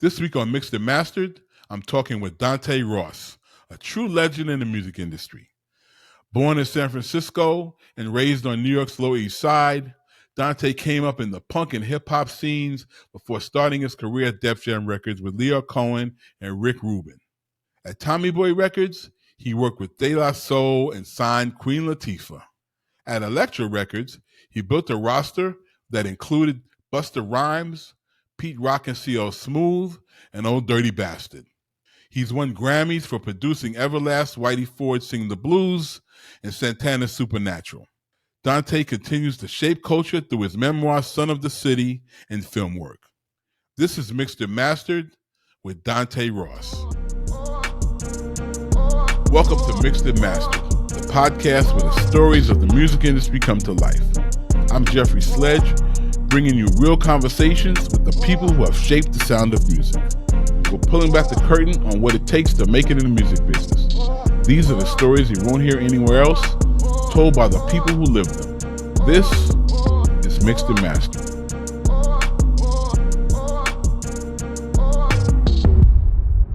This week on Mixed and Mastered, I'm talking with Dante Ross, a true legend in the music industry. Born in San Francisco and raised on New York's Lower East Side, Dante came up in the punk and hip-hop scenes before starting his career at Def Jam Records with Leo Cohen and Rick Rubin. At Tommy Boy Records, he worked with De La Soul and signed Queen Latifah. At Elektra Records, he built a roster that included Busta Rhymes, Pete Rock and C.L. Smooth, and Old Dirty Bastard. He's won Grammys for producing Everlast, Whitey Ford Sing the Blues, and Santana's Supernatural. Dante continues to shape culture through his memoir, Son of the City, and film work. This is Mixed and Mastered with Dante Ross. Welcome to Mixed and Mastered, the podcast where the stories of the music industry come to life. I'm Jeffrey Sledge, bringing you real conversations with the people who have shaped the sound of music. We're pulling back the curtain on what it takes to make it in the music business. These are the stories you won't hear anywhere else, told by the people who live them. This is Mixed and Mastered.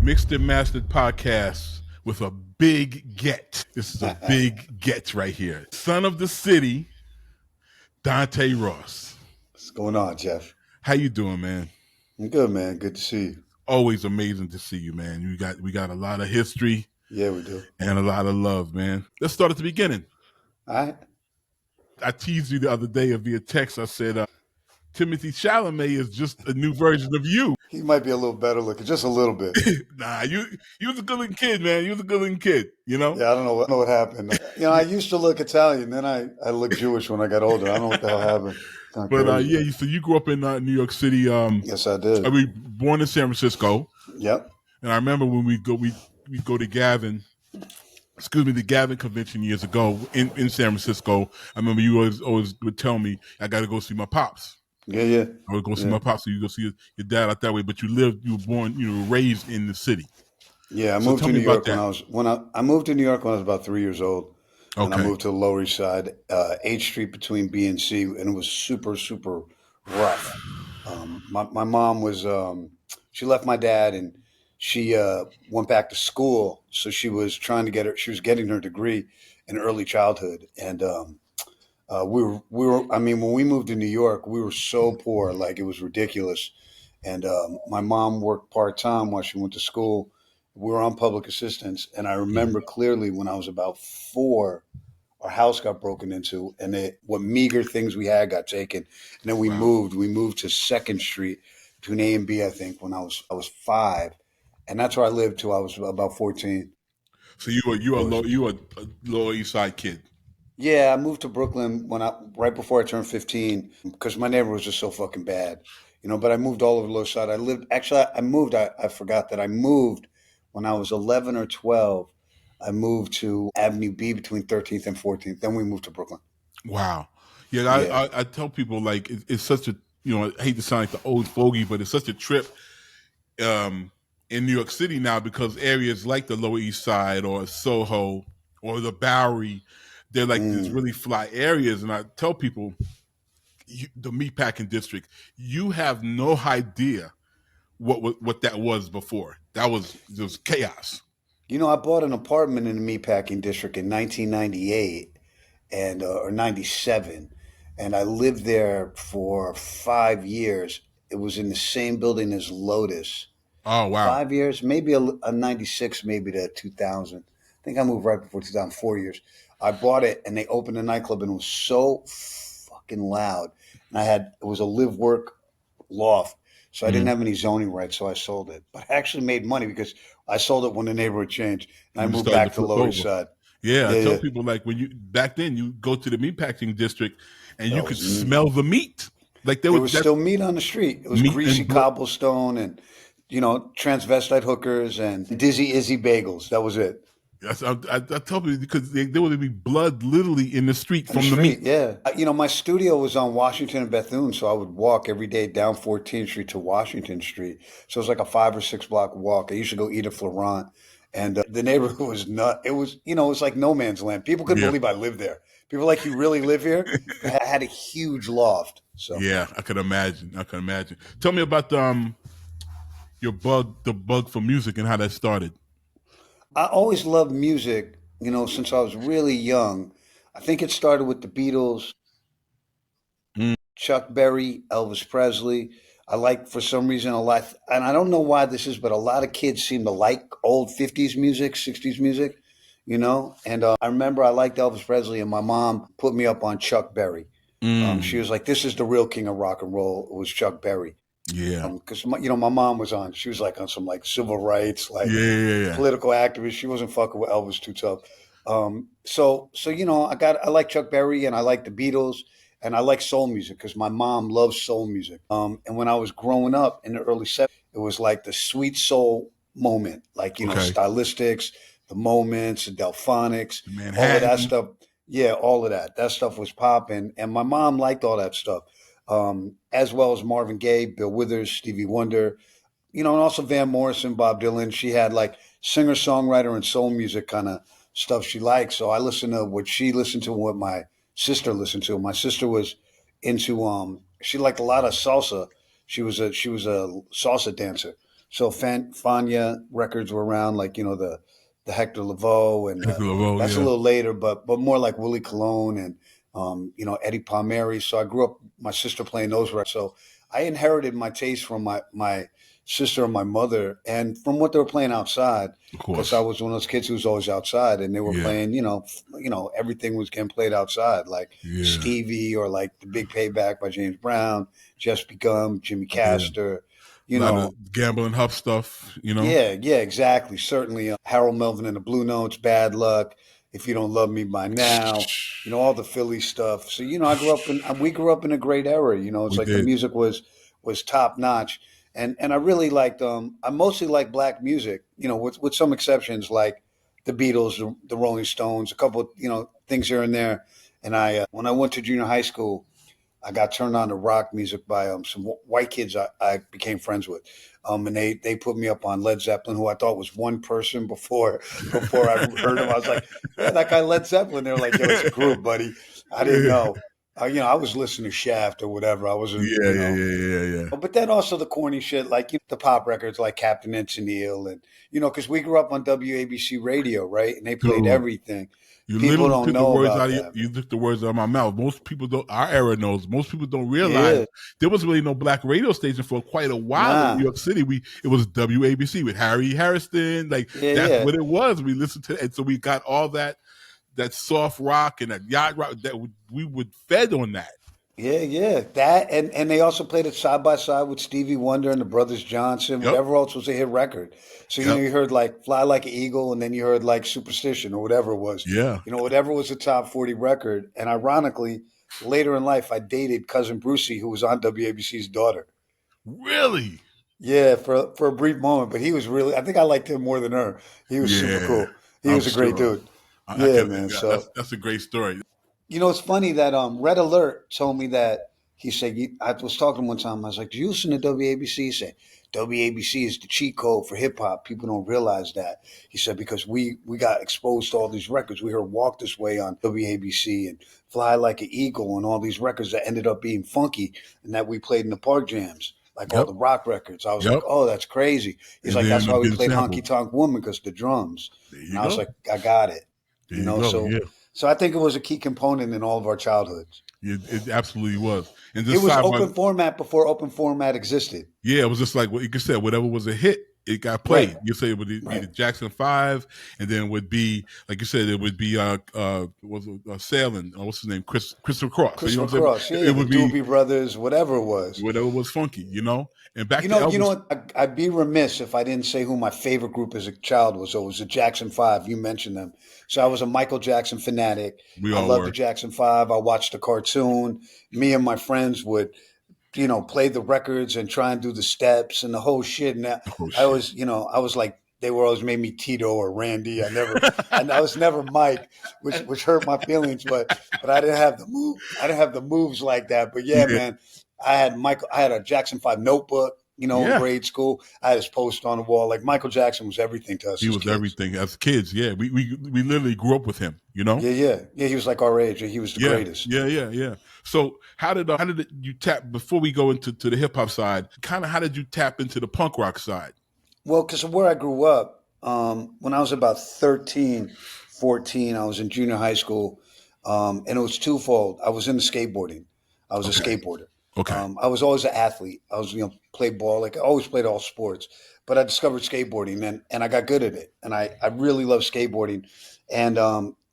Mixed and Mastered podcast with a big get. This is a big get right here. Son of the City, Dante Ross. What's going on, Jeff? How you doing, man? I'm good, man. Good to see you. Always amazing to see you, man. We got a lot of history. Yeah, we do. And a lot of love, man. Let's start at the beginning. All right. I teased you the other day via text. I said, Timothy Chalamet is just a new version of you. He might be a little better looking, just a little bit. Nah, you was a good looking kid, man. You was a good looking kid, you know? Yeah, I don't know what happened. I used to look Italian, then I looked Jewish when I got older. I don't know what the hell happened. But so you grew up in New York City. Yes, I did. I mean, born in San Francisco. Yep. And I remember when we go to the Gavin convention years ago in San Francisco. I remember you always would tell me, I got to go see my pops. Yeah. I would go see my pops, so you go see your dad out that way. But you were raised in the city. Yeah, I moved to New York I moved to New York when I was about 3 years old. Okay. And I moved to the Lower East Side, 8th Street between B and C, and it was super, super rough. My mom was, she left my dad and she went back to school. So she was getting her degree in early childhood. And when we moved to New York, we were so poor, like it was ridiculous. And my mom worked part-time while she went to school. We were on public assistance. And I remember clearly when I was about 4, our house got broken into, and what meager things we had got taken. And then we moved to 2nd Street between A and B, I think, when I was 5. And that's where I lived till I was about 14. So you were a Lower East Side kid. Yeah, I moved to Brooklyn right before I turned 15 because my neighborhood was just so fucking bad, but I moved all over the Lower Side. I forgot that I moved when I was 11 or 12. I moved to Avenue B between 13th and 14th. Then we moved to Brooklyn. Wow. Yeah, I tell people, like, it's such a, I hate to sound like the old fogey, but it's such a trip in New York City now because areas like the Lower East Side or Soho or the Bowery, they're like these really fly areas. And I tell people, the Meatpacking District, you have no idea what that was before. It was chaos. I bought an apartment in the Meatpacking District in 1998 or 97, and I lived there for 5 years. It was in the same building as Lotus. Oh, wow. 5 years, maybe a 96, maybe to 2000. I think I moved right before 2000, 4 years. I bought it, and they opened a nightclub, and it was so fucking loud. And it was a live-work loft. So I didn't have any zoning rights, so I sold it. But I actually made money because I sold it when the neighborhood changed, and I moved back to the Lower East Side. Yeah, I tell people, like, back then you go to the Meatpacking District and you could smell the meat. Like there was still meat on the street. It was greasy cobblestone and transvestite hookers and Dizzy Izzy bagels. That was it. I tell people because there would be blood literally in the street from the meat. Yeah. My studio was on Washington and Bethune, so I would walk every day down 14th Street to Washington Street. So it was like a 5 or 6 block walk. I used to go eat at Florent, and the neighborhood was nuts. It was, it was like no man's land. People couldn't believe I lived there. People were like, you really live here? I had a huge loft. So yeah, I could imagine. Tell me about the bug for music and how that started. I always loved music, since I was really young. I think it started with the Beatles, Mm, Chuck Berry, Elvis Presley. I like, for some reason, a lot, and I don't know why this is, but a lot of kids seem to like old 50s music, 60s music, And I remember I liked Elvis Presley, and my mom put me up on Chuck Berry. She mm, was like, "This is the real king of rock and roll." It was Chuck Berry. yeah. Because my mom was on. She was like on some like civil rights, Yeah, like yeah, yeah. political activist. She wasn't fucking with Elvis too tough. So I like Chuck Berry and I like the Beatles and I like soul music because my mom loves soul music. And when I was growing up in the early '70s, it was like the sweet soul moment, like Okay. stylistics, the moments, the Delphonics, all of that Manhattan. stuff. Yeah, all of that. That stuff was popping, and my mom liked all that stuff, as well as Marvin Gaye, Bill Withers, Stevie Wonder, and also Van Morrison, Bob Dylan. She had like singer songwriter and soul music kind of stuff she liked. So I listened to what she listened to, and what my sister listened to. My sister was into she liked a lot of salsa. She was a salsa dancer. So Fania records were around, like the Hector Lavoe, and Hector Lavoe, that's a yeah. little later, but more like Willie Colon and Eddie Palmieri. So I grew up my sister playing those records. So I inherited my taste from my sister and my mother, and from what they were playing outside, Of because I course. was one of those kids who was always outside, and they were Yeah. playing, everything was getting played outside, like Yeah. Stevie or like The Big Payback by James Brown, Just Begun, Jimmy Yeah. Castor, A you lot of know, gambling huff stuff. yeah, yeah, exactly. Certainly, Harold Melvin and the Blue Notes, Bad Luck, If You Don't Love Me by Now, all the Philly stuff. So, we grew up in a great era. It's We like the did. music was top notch, and I really liked. I mostly like black music. With some exceptions like the Beatles, the Rolling Stones, a couple, things here and there. And when I went to junior high school, I got turned on to rock music by some white kids I became friends with, and they put me up on Led Zeppelin, who I thought was one person before I heard him. I was like, yeah, that guy Led Zeppelin. They're like, yo, it's a group, buddy. I didn't Yeah. know. I was listening to Shaft or whatever. I wasn't, Yeah, yeah, yeah, yeah, yeah. but then also the corny shit, like the pop records, like Captain and Tennille, and because we grew up on WABC radio, right? And they played Dude, everything. you People literally don't took the know words about out of that. you took the words out of my mouth. Most people don't. Our era knows. Most people don't realize Yeah, there was really no black radio station for quite a while in New nah, York City. It was WABC with Harry Harrison. Like yeah, that's yeah. what it was. We listened to it, and so we got all that soft rock and that yacht rock that we would fed on that. Yeah, yeah, that and they also played it side by side with Stevie Wonder and the Brothers Johnson, Yep, whatever else was a hit record. So yep, you heard like "Fly Like an Eagle," and then you heard like "Superstition" or whatever it was. yeah. Whatever was a top 40 record. And ironically, later in life, I dated cousin Brucey, who was on WABC's Daughter. Really? Yeah, for a brief moment, but he was really. I think I liked him more than her. He was super Yeah, cool. He I'm was a great sure. dude. I Yeah, can. man. That's So that's a great story. it's funny that Red Alert told me that he said I was talking to him one time. I was like, "Do you listen to WABC?" He said, "WABC is the cheat code for hip hop. People don't realize that." He said because we got exposed to all these records. We heard "Walk This Way" on WABC and "Fly Like an Eagle" and all these records that ended up being funky and that we played in the park jams. Like all Yep, the rock records. I was like, yep. "Oh, that's crazy." He's And like, then "That's end why up we getting played Honky sampled. Tonk Woman because the drums." There And you I was go. like, "I got it." There you go. So Yeah. I think it was a key component in all of our childhoods. It absolutely was. And It just was side by open format before open format existed. yeah, it was just like what you said. Whatever was a hit, it got Right. played. You say it would be Right. the Jackson Five, and then it would be like you said, it would be was Sailing. What's his name? Christopher Cross. So you know Christopher what I'm saying? Cross, yeah, It the would be Doobie Brothers, whatever it was. whatever was funky. And back You to know, you know Elvis, what? I'd be remiss if I didn't say who my favorite group as a child was. So it was the Jackson Five. You mentioned them. So I was a Michael Jackson fanatic. we I all loved the were. Jackson Five. I watched the cartoon. Me and my friends would play the records and try and do the steps and the whole shit. And Oh I shit. was, I was like, they were always made me Tito or Randy. I was never Mike, which hurt my feelings. But I didn't have the move. I didn't have the moves like that. But yeah, Yeah, man, I had a Jackson Five notebook. in Yeah, grade school. I had his poster on the wall. Like Michael Jackson was everything to us he as was kids. everything as kids. Yeah, we literally grew up with him. You know. Yeah, yeah, yeah. He was like our age. He was the Yeah, greatest. yeah. So how did you tap before we go into the hip hop side? Kind of how did you tap into the punk rock side? Well, because of where I grew up, when I was about 13, 14, I was in junior high school, and it was twofold. I was into skateboarding. I was a Okay, skateboarder. okay. I was always an athlete. I was, played ball. Like I always played all sports, but I discovered skateboarding and I got good at it. And I really love skateboarding. And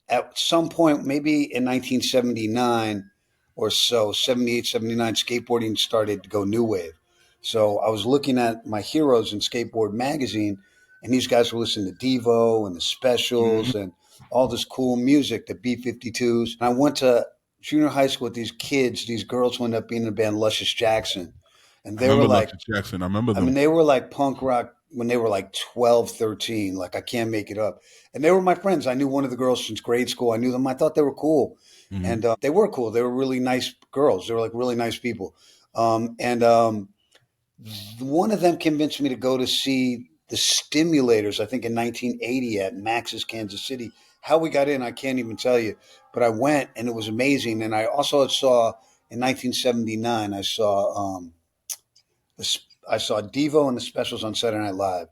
at some point, maybe in 1979 or so, 78, 79, skateboarding started to go new wave. So I was looking at my heroes in Skateboard magazine, and these guys were listening to Devo and the Mhm. Specials and all this cool music, the B-52s. And I went to junior high school with these kids. These girls wound up being in the band Luscious Jackson. And I they were remember like, Luscious Jackson. I remember I mean, them. they were like punk rock when they were like 12, 13. Like, I can't make it up. And they were my friends. I knew one of the girls since grade school. I knew them. I thought they were cool. Hmm. And they were cool. They were really nice girls. They were like really nice people. And one of them convinced me to go to see the Stimulators, I think in 1980 at Max's Kansas City. How we got in, I can't even tell you, but I went and it was amazing. And I also saw in 1979, I saw Devo and the Specials on Saturday Night Live.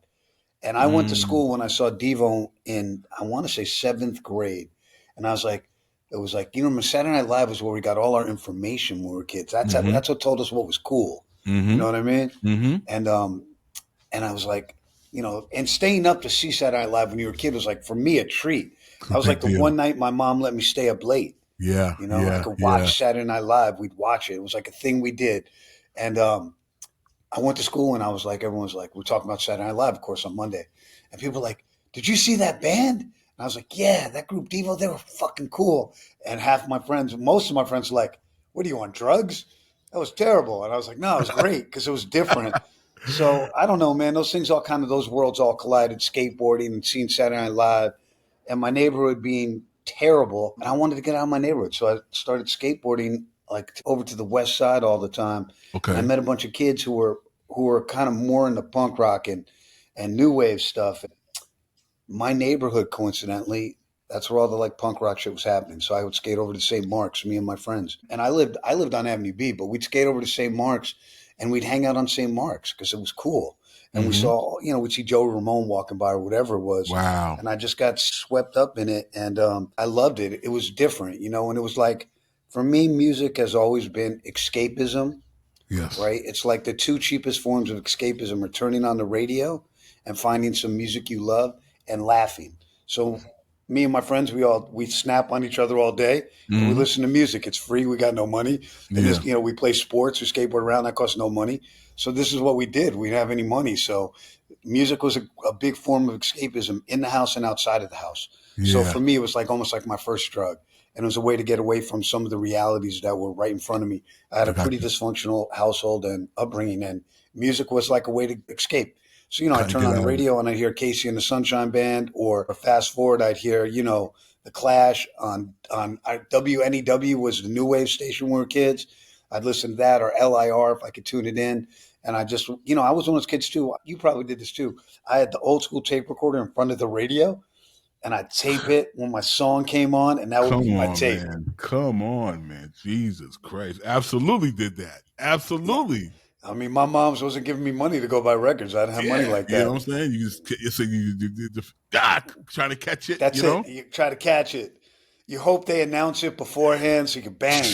And I went to Mm. school when I saw Devo in, I want to say seventh grade. And I was like, it was like, Saturday Night Live was where we got all our information when we were kids. Hmm. That's what told us what was cool. You Hmm. know what I mean? Hmm. And and I was like, and staying up to see Saturday Night Live when you were a kid was like for me a treat. It's a That was big like the deal. one night my mom let me stay up late. Yeah, I yeah, could yeah. watch Saturday Night Live. We'd watch it. It was like a thing we did. And I went to school and I was like, everyone's like, we're talking about Saturday Night Live, of course, on Monday. And people were like, did you see that band? And I was like, yeah, that group Devo, they were fucking cool. And most of my friends were like, what are you on drugs? That was terrible. And I was like, no, it was great because it was different. So I don't know, man. Those worlds all collided, skateboarding and seeing Saturday Night Live and my neighborhood being terrible. And I wanted to get out of my neighborhood. So I started skateboarding like over to the west side all the time. And I Okay. met a bunch of kids who were kind of more into punk rock and new wave stuff. My neighborhood, coincidentally, that's where all the like punk rock shit was happening. So I would skate over to St. Mark's, me and my friends. And I lived on Avenue B, but we'd skate over to St. Mark's and we'd hang out on St. Mark's because it was cool. And Hmm. we'd see Joey Ramone walking by or whatever it was. Wow. And I just got swept up in it and I loved it. It was different, and it was like, for me, music has always been escapism, Yes. right? It's like the two cheapest forms of escapism are turning on the radio and finding some music you love and laughing. So me and my friends, we snap on each other all day and we Hmm. listen to music. It's free. We got no money. And Yeah. this, we play sports or skateboard around. That costs no money. So this is what we did. We didn't have any money. So music was a big form of escapism in the house and outside of the house. So Yeah. for me, it was like almost like my first drug. And it was a way to get away from some of the realities that were right in front of me. I had I a got pretty you. dysfunctional household and upbringing, and music was like a way to escape. So, I'd Kind of turn get on the out of it. radio and I'd hear Casey and the Sunshine Band, or fast forward, I'd hear, the Clash on WNEW was the new wave station when we were kids. I'd listen to that, or LIR if I could tune it in. And I just, I was one of those kids too. You probably did this too. I had the old school tape recorder in front of the radio, and I'd tape it when my song came on, and that would be Come my on, tape. man. Come on, man. Jesus Christ. Absolutely did that. Yeah. Absolutely. I mean, my mom's wasn't giving me money to go buy records. I didn't have money Yeah. like You know that. what I'm saying? Trying to catch it, That's it. You try to catch it. You hope they announce it beforehand so you can bang.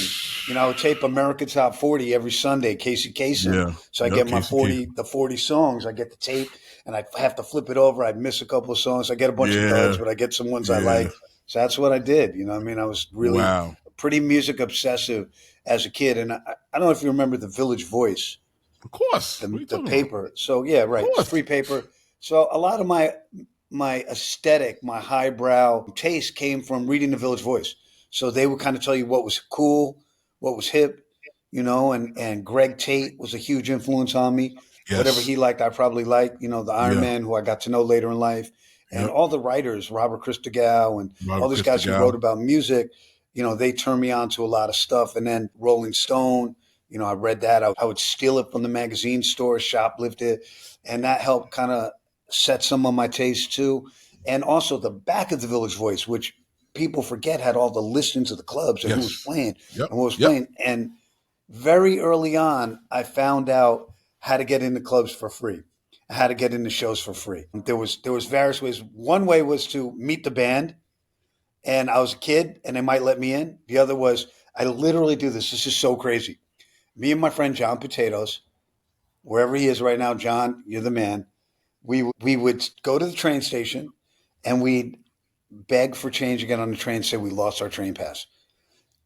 I would tape America Top 40 every Sunday, Casey Kasem. Yeah. So I Yep. get my Casey Kasem. 40 songs. I get the tape and I have to flip it over. I'd miss a couple of songs. I get a bunch of duds, Yeah. but I get some ones I Yeah. like. So that's what I did. You know what I mean? I was really Wow. pretty music obsessive as a kid. And I don't know if you remember the Village Voice, Of course. What are the you the talking about? paper. So yeah, Of right. It's course. free paper. So a lot of my aesthetic, my highbrow taste came from reading the Village Voice. So they would kind of tell you what was cool, what was hip, and Greg Tate was a huge influence on me. Whatever Yes. he liked, I probably liked, the Iron Yeah. Man, who I got to know later in life. And Yep. all the writers, Robert Christgau and all Robert these guys who Christgau. wrote about music, they turned me on to a lot of stuff. And then Rolling Stone, I read that. I would steal it from the magazine store, shoplift it, and that helped kind of set some of my tastes too. And also the back of the Village Voice, which people forget had all the listings of the clubs and who was Yes. playing Yep. and what was Yep. playing. And very early on, I found out how to get into clubs for free, how to get into shows for free. There was various ways. One way was to meet the band, and I was a kid, and they might let me in. The other was I literally do this. This is so crazy. Me and my friend John Potatoes, wherever he is right now, John, you're the man. We would go to the train station, and we'd beg for change to get on the train. Say we lost our train pass,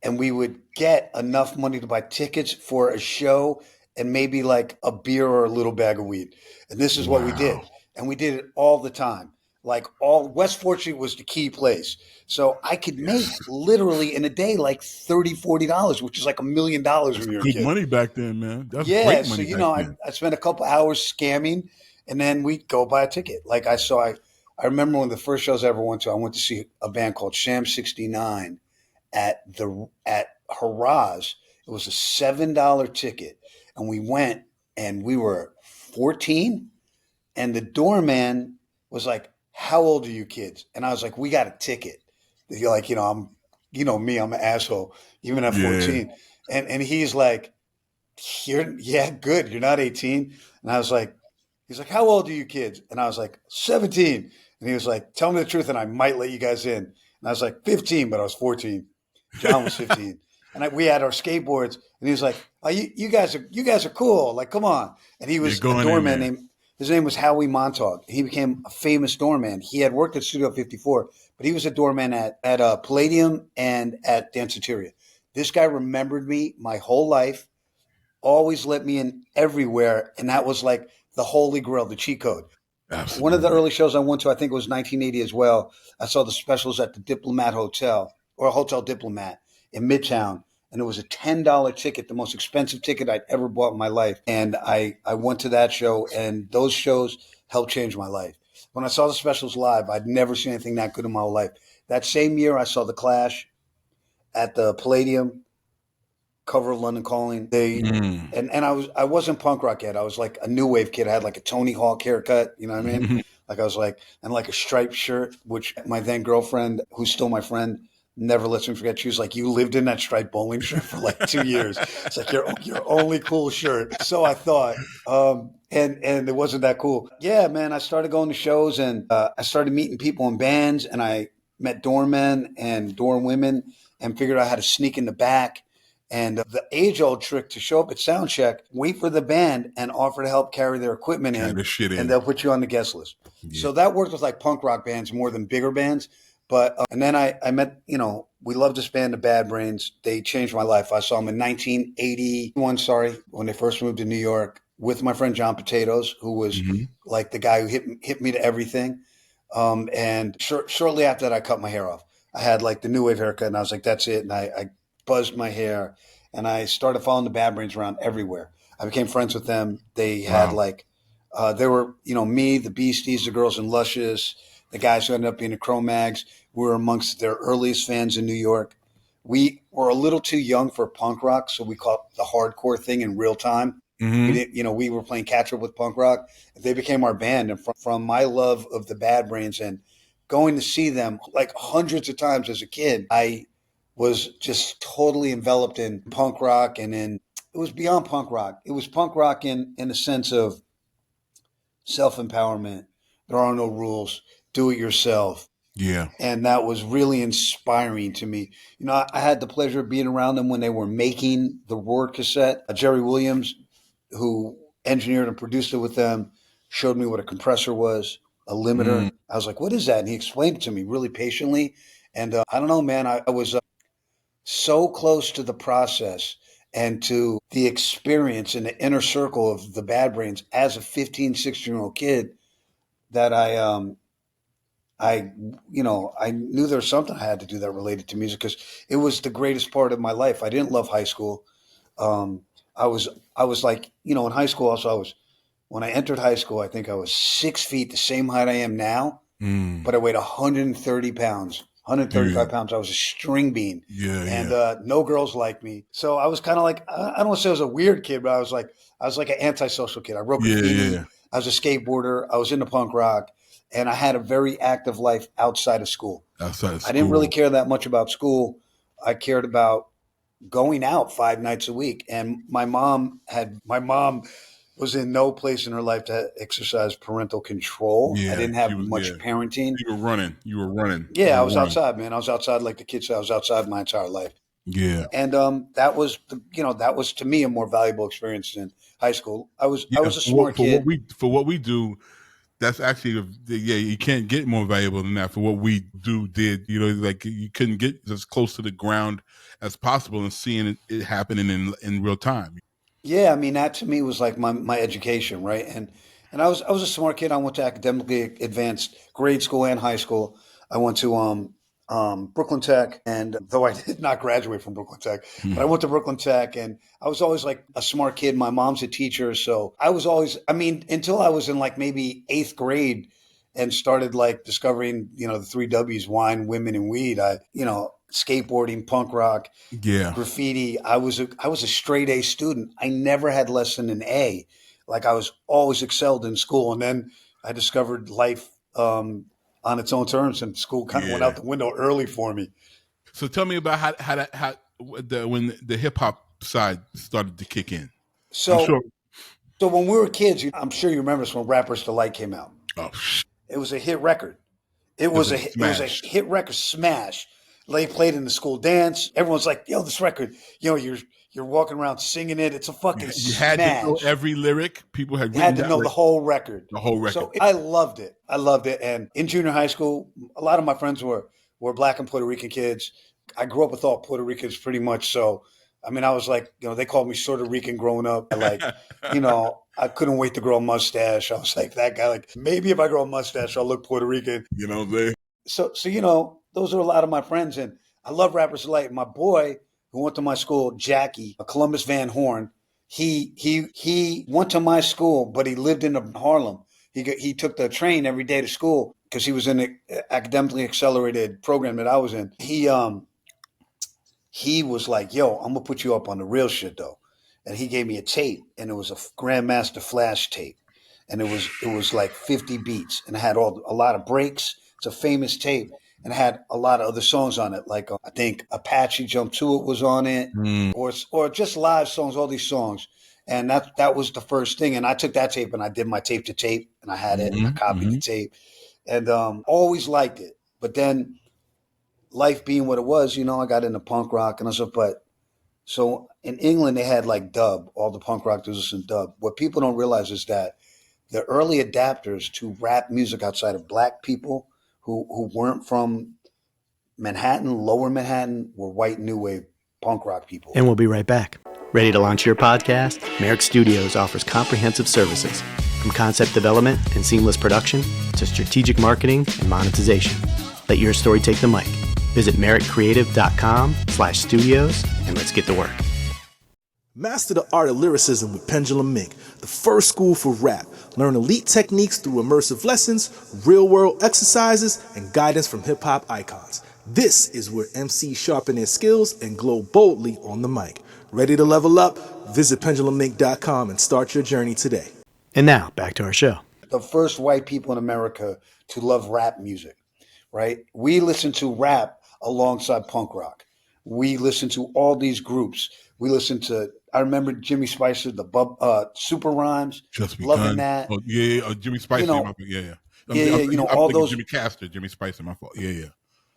and we would get enough money to buy tickets for a show and maybe like a beer or a little bag of weed. And this is what we did. Wow. And we did it all the time. Like all West 4th Street was the key place. So I could make Yes. literally in a day like $30, $40, which is like $1 million That's when you're a good kid. money back then, man. That's Yeah. great So, money back then. I spent a couple hours scamming, and then we'd go buy a ticket. Like I remember one of the first shows I ever went to, I went to see a band called Sham 69 at Haraz. It was a $7 ticket, and we went, and we were 14, and the doorman was like, "How old are you kids?" And I was like, "We got a ticket." You're like, me, I'm an asshole, even at Yeah. 14, and he's like, yeah, good. You're not 18. And I was like, he's like, "How old are you kids?" And I was like, 17. And he was like, "Tell me the truth and I might let you guys in." And I was like, 15, but I was 14. John was 15. And we had our skateboards, and he was like, "Oh, you guys are cool. Like, come on." And he You're was a going in doorman there. his name was Howie Montauk. He became a famous doorman. He had worked at Studio 54, but he was a doorman at Palladium and at Danceteria. This guy remembered me my whole life, always let me in everywhere, and that was like the holy grail, the cheat code. One of the Absolutely. early shows I went to, I think it was 1980 as well. I saw the specials at the Diplomat Hotel, or Hotel Diplomat in Midtown, and it was a $10 ticket, the most expensive ticket I'd ever bought in my life. And I went to that show, and those shows helped change my life. When I saw the specials live, I'd never seen anything that good in my whole life. That same year, I saw the Clash at the Palladium, cover of London Calling. Mm. And I wasn't punk rock yet. I was like a new wave kid. I had like a Tony Hawk haircut, you know what I mean? Like I was like, and like a striped shirt, which my then girlfriend, who's still my friend, never lets me forget. She was like, "You lived in that striped bowling shirt for like 2 years. It's like your only cool shirt." So I thought, and it wasn't that cool. Yeah, man. I started going to shows, and I started meeting people in bands, and I met doormen and dorm women, and figured out how to sneak in the back. And the age old trick to show up at sound check, wait for the band and offer to help carry their equipment Carry in, this shit and in. they'll put you on the guest list. Yeah. So that worked with like punk rock bands more than bigger bands. But, and then I met, we loved this band, the Bad Brains. They changed my life. I saw them in 1981, when they first moved to New York with my friend John Potatoes, who was Hmm. like the guy who hit me to everything. And shortly after that, I cut my hair off. I had like the new wave haircut, and I was like, "That's it." And I buzzed my hair, and I started following the Bad Brains around everywhere. I became friends with them. They had Wow. like, they were, me, the Beasties, the Girls in Luscious, the guys who ended up being the Cro-Mags. We were amongst their earliest fans in New York. We were a little too young for punk rock, so we caught the hardcore thing in real time. We Hmm. didn't, we were playing catch up with punk rock. They became our band, and from my love of the Bad Brains and going to see them like hundreds of times as a kid, I was just totally enveloped in punk rock, and it was beyond punk rock. It was punk rock in the sense of self empowerment. There are no rules. Do it yourself. Yeah. And that was really inspiring to me. I had the pleasure of being around them when they were making the Roar cassette. Jerry Williams, who engineered and produced it with them, showed me what a compressor was, a limiter. Mm. I was like, "What is that?" And he explained it to me really patiently. And I don't know, man, I was so close to the process and to the experience in the inner circle of the Bad Brains as a 15, 16-year-old kid that I knew there was something I had to do that related to music, because it was the greatest part of my life. I didn't love high school. Um, I was I was like, in high school also, when I entered high school, I think I was 6 feet, the same height I am now, Mm. but I weighed 130 pounds. 135 pounds. I was a string bean. And no girls liked me. So I was kind of like, I don't want to say I was a weird kid, but I was like an antisocial kid. I wrote graffiti. I was a skateboarder. I was into punk rock. And I had a very active life outside of school. I didn't really care that much about school. I cared about going out 5 nights a week. And my mom was in no place in her life to exercise parental control. I didn't have much parenting. You were running. Yeah, I was outside, man. I was outside like the kids say. I was outside my entire life. Yeah. And that was to me a more valuable experience than high school. I was a smart kid. For what we do, that's actually you can't get more valuable than that. For what we did, like you couldn't get as close to the ground as possible and seeing it happening in real time. Yeah, I mean that to me was like my education, right? And I was a smart kid. I went to academically advanced grade school and high school. I went to Brooklyn Tech, and though I did not graduate from Brooklyn Tech, but I went to Brooklyn Tech, and I was always like a smart kid. My mom's a teacher, so I was always, until I was in like maybe 8th grade and started like discovering, the 3 W's, wine, women, and weed. Skateboarding, punk rock, graffiti. I was a straight A student. I never had less than an A. Like I was always excelled in school, and then I discovered life on its own terms, and school kind of went out the window early for me. So tell me about when the hip hop side started to kick in. So when we were kids, I'm sure you remember this when Rappers Delight came out. Oh, it was a hit record. It was a hit record smash. They played in the school dance. Everyone's like, "Yo, this record, you're walking around singing it. It's a fucking smash." You had to know every lyric. People had to know the whole record. The whole record. So I loved it. And in junior high school, a lot of my friends were Black and Puerto Rican kids. I grew up with all Puerto Ricans pretty much. So, I was like, they called me Puerto Rican growing up. Like, I couldn't wait to grow a mustache. I was like that guy. Like, maybe if I grow a mustache, I'll look Puerto Rican. So those are a lot of my friends, and I love Rappers Delight. My boy who went to my school, Jackie, Columbus Van Horn, he went to my school, but he lived in Harlem. He took the train every day to school because he was in the academically accelerated program that I was in. He was like, "Yo, I'm gonna put you up on the real shit though," and he gave me a tape, and it was a Grandmaster Flash tape, and it was like 50 beats, and it had a lot of breaks. It's a famous tape. And had a lot of other songs on it, like I think Apache Jump To It was on it, or just live songs, all these songs. And that was the first thing. And I took that tape and I did my tape to tape, and I had it and I copied the tape, and always liked it. But then life being what it was, I got into punk rock and stuff. But so in England they had like dub, all the punk rock dudes listen to dub. What people don't realize is that the early adapters to rap music outside of Black people who weren't from Manhattan, lower Manhattan, were white new wave punk rock people. And we'll be right back. Ready to launch your podcast? Merrick Studios offers comprehensive services, from concept development and seamless production to strategic marketing and monetization. Let your story take the mic. Visit merrickcreative.com/studios and let's get to work. Master the art of lyricism with Pendulum Ink, the first school for rap. Learn elite techniques through immersive lessons, real-world exercises, and guidance from hip-hop icons. This is where MCs sharpen their skills and glow boldly on the mic. Ready to level up? Visit pendulumink.com and start your journey today. And now, back to our show. The first white people in America to love rap music, right? We listen to rap alongside punk rock. We listen to all these groups. We listen to, I remember Jimmy Spicer, the Super Rhymes, loving that. Oh, yeah, Jimmy Spicer, all those. Jimmy Castor, Jimmy Spicer, my fault. Yeah.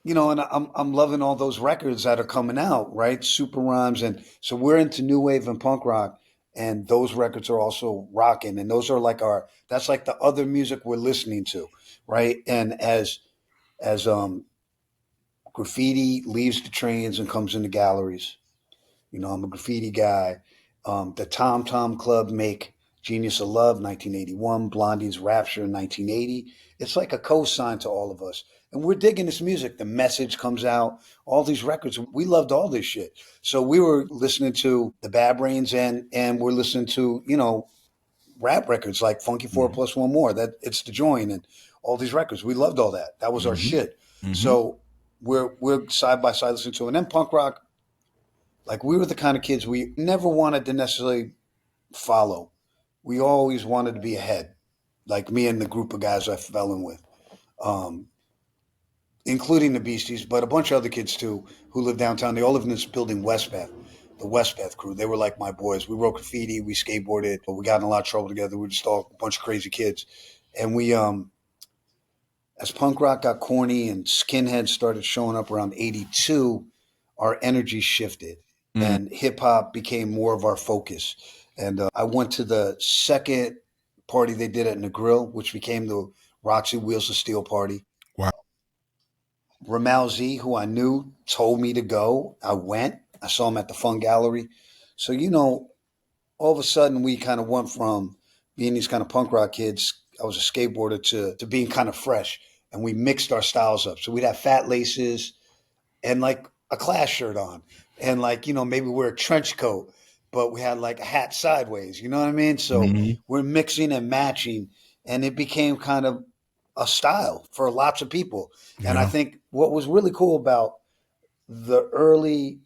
And I'm loving all those records that are coming out, right? Super Rhymes, and so we're into new wave and punk rock, and those records are also rocking, and those are like that's like the other music we're listening to, right? And as graffiti leaves the trains and comes into galleries. I'm a graffiti guy. The Tom Tom Club make Genius of Love, 1981, Blondie's Rapture, 1980. It's like a cosign to all of us. And we're digging this music. The Message comes out, all these records. We loved all this shit. So we were listening to the Bad Brains and we're listening to, rap records like Funky 4 Plus One More, that It's the Joint and all these records. We loved all that. That was our shit. So we're side by side listening to it. And then punk rock, like we were the kind of kids we never wanted to necessarily follow. We always wanted to be ahead, like me and the group of guys I fell in with, including the Beasties, but a bunch of other kids too who lived downtown. They all lived in this building, Westpath, the Westpath crew. They were like my boys. We wrote graffiti, we skateboarded, but we got in a lot of trouble together. We were just all a bunch of crazy kids. And we, as punk rock got corny and skinheads started showing up around 82, our energy shifted and hip hop became more of our focus. And I went to the second party they did at Negril, which became the Roxy Wheels of Steel party. Wow. Ramal Z, who I knew, told me to go. I went. I saw him at the Fun Gallery. So, all of a sudden we kind of went from being these kind of punk rock kids. I was a skateboarder to being kind of fresh. And we mixed our styles up. So we'd have fat laces and like a Clash shirt on. And like, maybe wear a trench coat, but we had like a hat sideways. You know what I mean? So we're mixing and matching. And it became kind of a style for lots of people. Yeah. And I think what was really cool about the early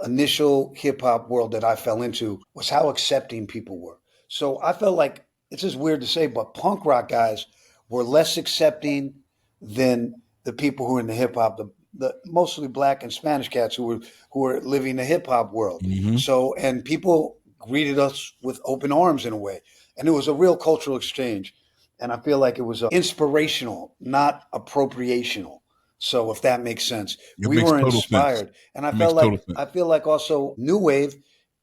initial hip hop world that I fell into was how accepting people were. So I felt like, it's just weird to say, but punk rock guys were less accepting than the people who are in the hip hop, the mostly Black and Spanish cats who were living the hip hop world. So, and people greeted us with open arms in a way. And it was a real cultural exchange. And I feel like it was inspirational, not appropriational. So if that makes sense, we were inspired. Sense. And I feel like also New Wave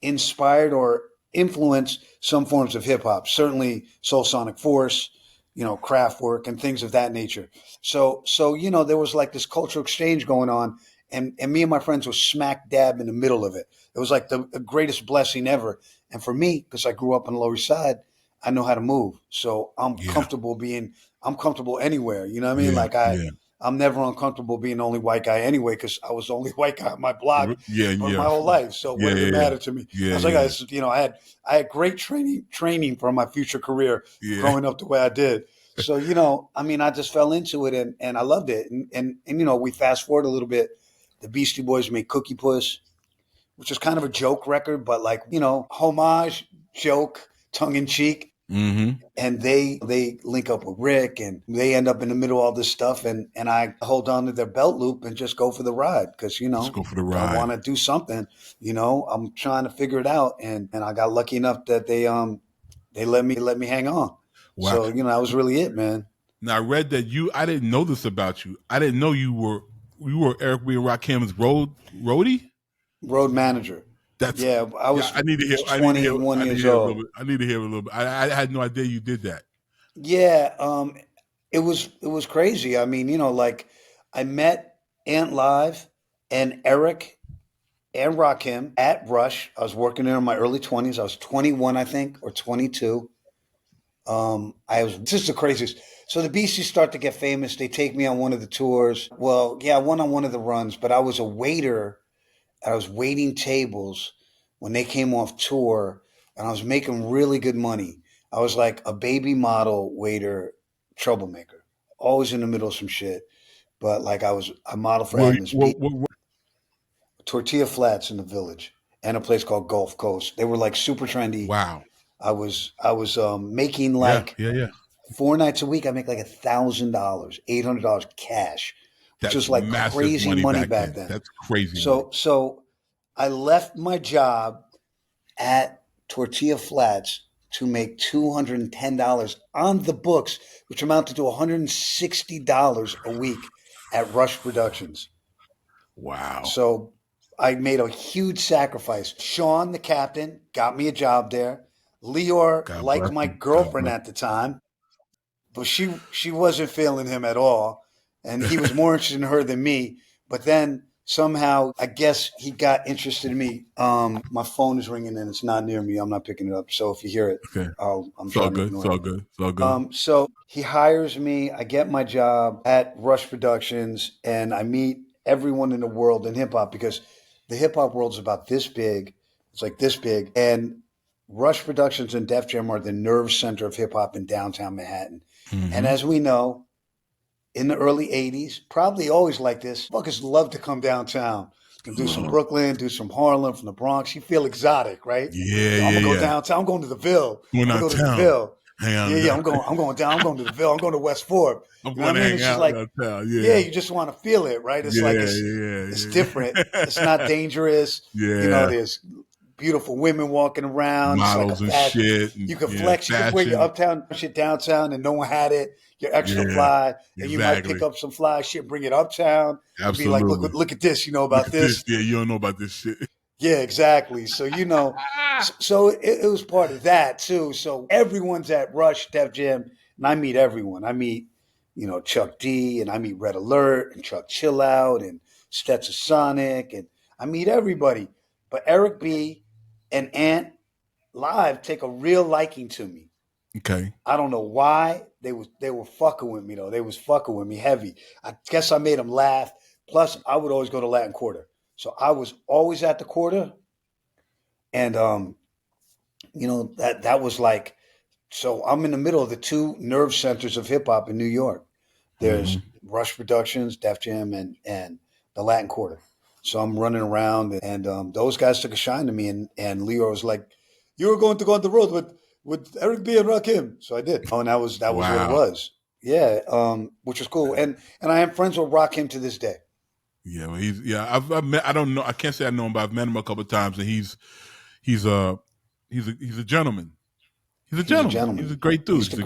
inspired or influenced some forms of hip hop, certainly Soul Sonic Force, Kraftwerk and things of that nature. So, there was like this cultural exchange going on, and me and my friends were smack dab in the middle of it. It was like the greatest blessing ever. And for me, because I grew up on the Lower East Side, I know how to move. So I'm comfortable anywhere. You know what I mean? I'm never uncomfortable being the only white guy anyway, because I was the only white guy on my block for my whole life. So what did it matter to me? I was like, I had great training for my future career growing up the way I did. So, I just fell into it and I loved it. And we fast forward a little bit. The Beastie Boys made Cookie Puss, which is kind of a joke record, but like, homage, joke, tongue in cheek. And they link up with Rick and they end up in the middle of all this stuff. And I hold on to their belt loop and just go for the ride. Cause just go for the ride. I want to do something, I'm trying to figure it out. And I got lucky enough that they let me hang on. Wow. So, that was really it, man. Now I read that I didn't know this about you. I didn't know you were Eric B. and Rakim's roadie? Road manager. I was. I need to hear. 21 years old. I need to hear a little bit. I had no idea you did that. Yeah, it was crazy. I mean, like I met Ant Live and Eric and Rakim at Rush. I was working there in my early 20s. I was 21, I think, or 22. This is the craziest. So the Beasties start to get famous. They take me on one of the tours. Well, I went on one of the runs, but I was a waiter. I was waiting tables when they came off tour, and I was making really good money. I was like a baby model waiter, troublemaker, always in the middle of some shit. But like I modeled for Agnes B. Tortilla Flats in the Village and a place called Gulf Coast. They were like super trendy. Wow. I was making like 4 nights a week. I make like $1,000, $800 cash. Which was like crazy money back then. That's crazy. So I left my job at Tortilla Flats to make $210 on the books, which amounted to $160 a week at Rush Productions. Wow. So I made a huge sacrifice. Sean, the captain, got me a job there. Lior liked my girlfriend at the time, but she wasn't feeling him at all. And he was more interested in her than me. But then somehow, I guess he got interested in me. My phone is ringing and it's not near me. I'm not picking it up. So if you hear it, okay. I'm trying to ignore it. It's all good. So he hires me. I get my job at Rush Productions and I meet everyone in the world in hip hop because the hip hop world is about this big. It's like this big. And Rush Productions and Def Jam are the nerve center of hip hop in downtown Manhattan. And as we know, in the early 80s, probably always like this. Fuckers love to come downtown and do some Brooklyn, do some Harlem from the Bronx. You feel exotic, right? Yeah, Yo, I'm yeah, gonna go yeah. downtown. I'm going to the Ville. Going I'm gonna go to the downtown. Ville. Hang on. Yeah, I'm going down. I'm going to the Ville. I'm going to West Ford. I'm You know going what I to mean? hang It's just out like, downtown. yeah, Yeah. you just want to feel it, right? It's Yeah, like yeah, it's yeah. different. It's not dangerous. Yeah. You know, there's beautiful women walking around. It's like Models a and fashion. shit. You can Yeah, flex. You can wear your fashion. uptown shit downtown, and no one had it. You're extra Yeah, fly, and you might exactly. pick up some fly shit, bring it uptown, and be like, Absolutely. look at this. You know Look about at this? Yeah, you don't know about this shit. Yeah, exactly. So so it was part of that too. So everyone's at Rush, Def Jam, and I meet everyone. I meet, Chuck D, and I meet Red Alert, and Chuck Chill Out, and Stetson Sonic, and I meet everybody. But Eric B and Ant Live take a real liking to me. Okay. I don't know why. They were fucking with me though. They was fucking with me heavy. I guess I made them laugh. Plus, I would always go to Latin Quarter. So I was always at the Quarter. And that was like, so I'm in the middle of the two nerve centers of hip hop in New York. There's Rush Productions, Def Jam, and the Latin Quarter. So I'm running around, and those guys took a shine to me, and Leo was like, "You were going to go on the road with Eric B and Rakim." So I did. Oh, and that was what it was. Yeah, which was cool. And I am friends with Rakim to this day. Yeah, well, I've met. I don't know. I can't say I know him, but I've met him a couple of times, and he's a gentleman. He's a gentleman. He's a great dude. He's the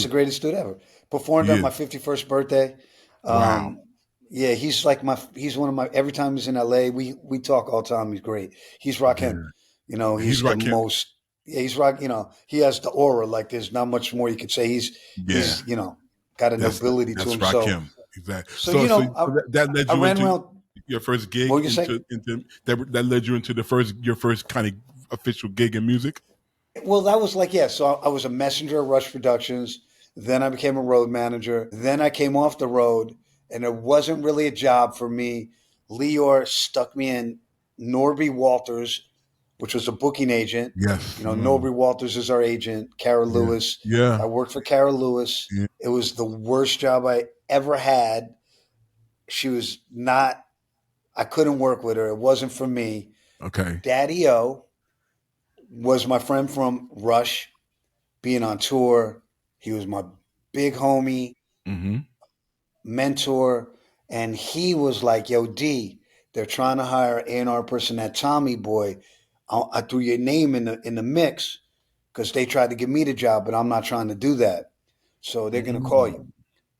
greatest dude ever. Performed on my 51st birthday. Wow. Yeah, he's one of my. Every time he's in LA, we talk all the time. He's great. He's Rakim. Yeah. He's the Rakim. Most. Yeah, he's rock. He has the aura. Like there's not much more you could say. He's got a nobility to him. That's Rakim. So exactly. So that led you into your first gig. What did you say? That led you into your first kind of official gig in music. Well, that was so I was a messenger at Rush Productions. Then I became a road manager. Then I came off the road, and it wasn't really a job for me. Leor stuck me in Norby Walters, which was a booking agent. Yes. Norby Walters is our agent. Kara Lewis. Yeah. I worked for Kara Lewis. Yeah. It was the worst job I ever had. She was not, I couldn't work with her. It wasn't for me. Okay. Daddy O was my friend from Rush, being on tour. He was my big homie, mentor. And he was like, yo, D, they're trying to hire an A&R person, that Tommy boy. I threw your name in the mix because they tried to give me the job, but I'm not trying to do that. So they're going to call you.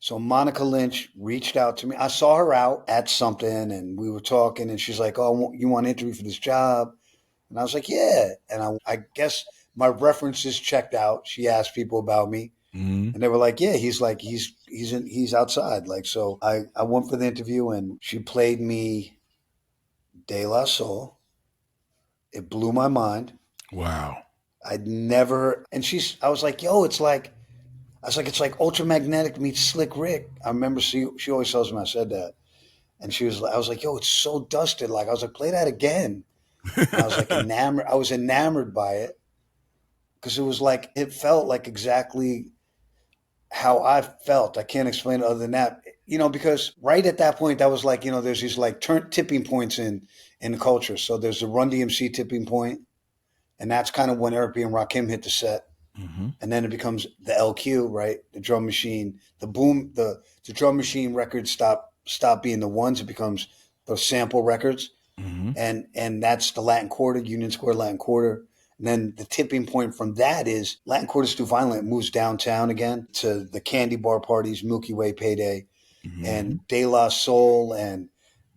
So Monica Lynch reached out to me. I saw her out at something, and we were talking, and she's like, oh, you want to interview for this job? And I was like, yeah. And I guess my references checked out. She asked people about me, and they were like, yeah, he's outside. Like, so I went for the interview, and she played me De La Soul. It blew my mind. Wow. I'd never, and I was like, yo, it's like Ultramagnetic meets Slick Rick. I remember she always tells me I said that. And I was like, yo, it's so dusted. Like, I was like, play that again. And I was like enamored. I was enamored by it because it felt like exactly how I felt. I can't explain it other than that, because right at that point, that was like, there's these like tipping points in the culture. So there's the Run DMC tipping point, and that's kind of when Eric B and Rakim hit the set. And then it becomes the LQ, right? The drum machine, the boom, the drum machine records stop being the ones. It becomes the sample records. And that's the Latin Quarter, Union Square Latin Quarter. And then the tipping point from that is Latin Quarter's Too Violent moves downtown again to the candy bar parties, Milky Way Payday, and De La Soul and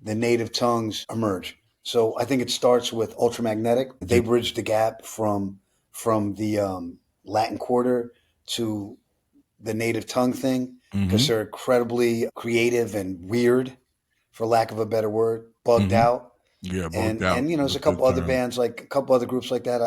the Native Tongues emerge. So I think it starts with Ultramagnetic. They bridge the gap from the Latin Quarter to the Native Tongue thing because they're incredibly creative and weird, for lack of a better word, bugged out. Yeah, bugged out. And there's a couple other bands, like a couple other groups like that.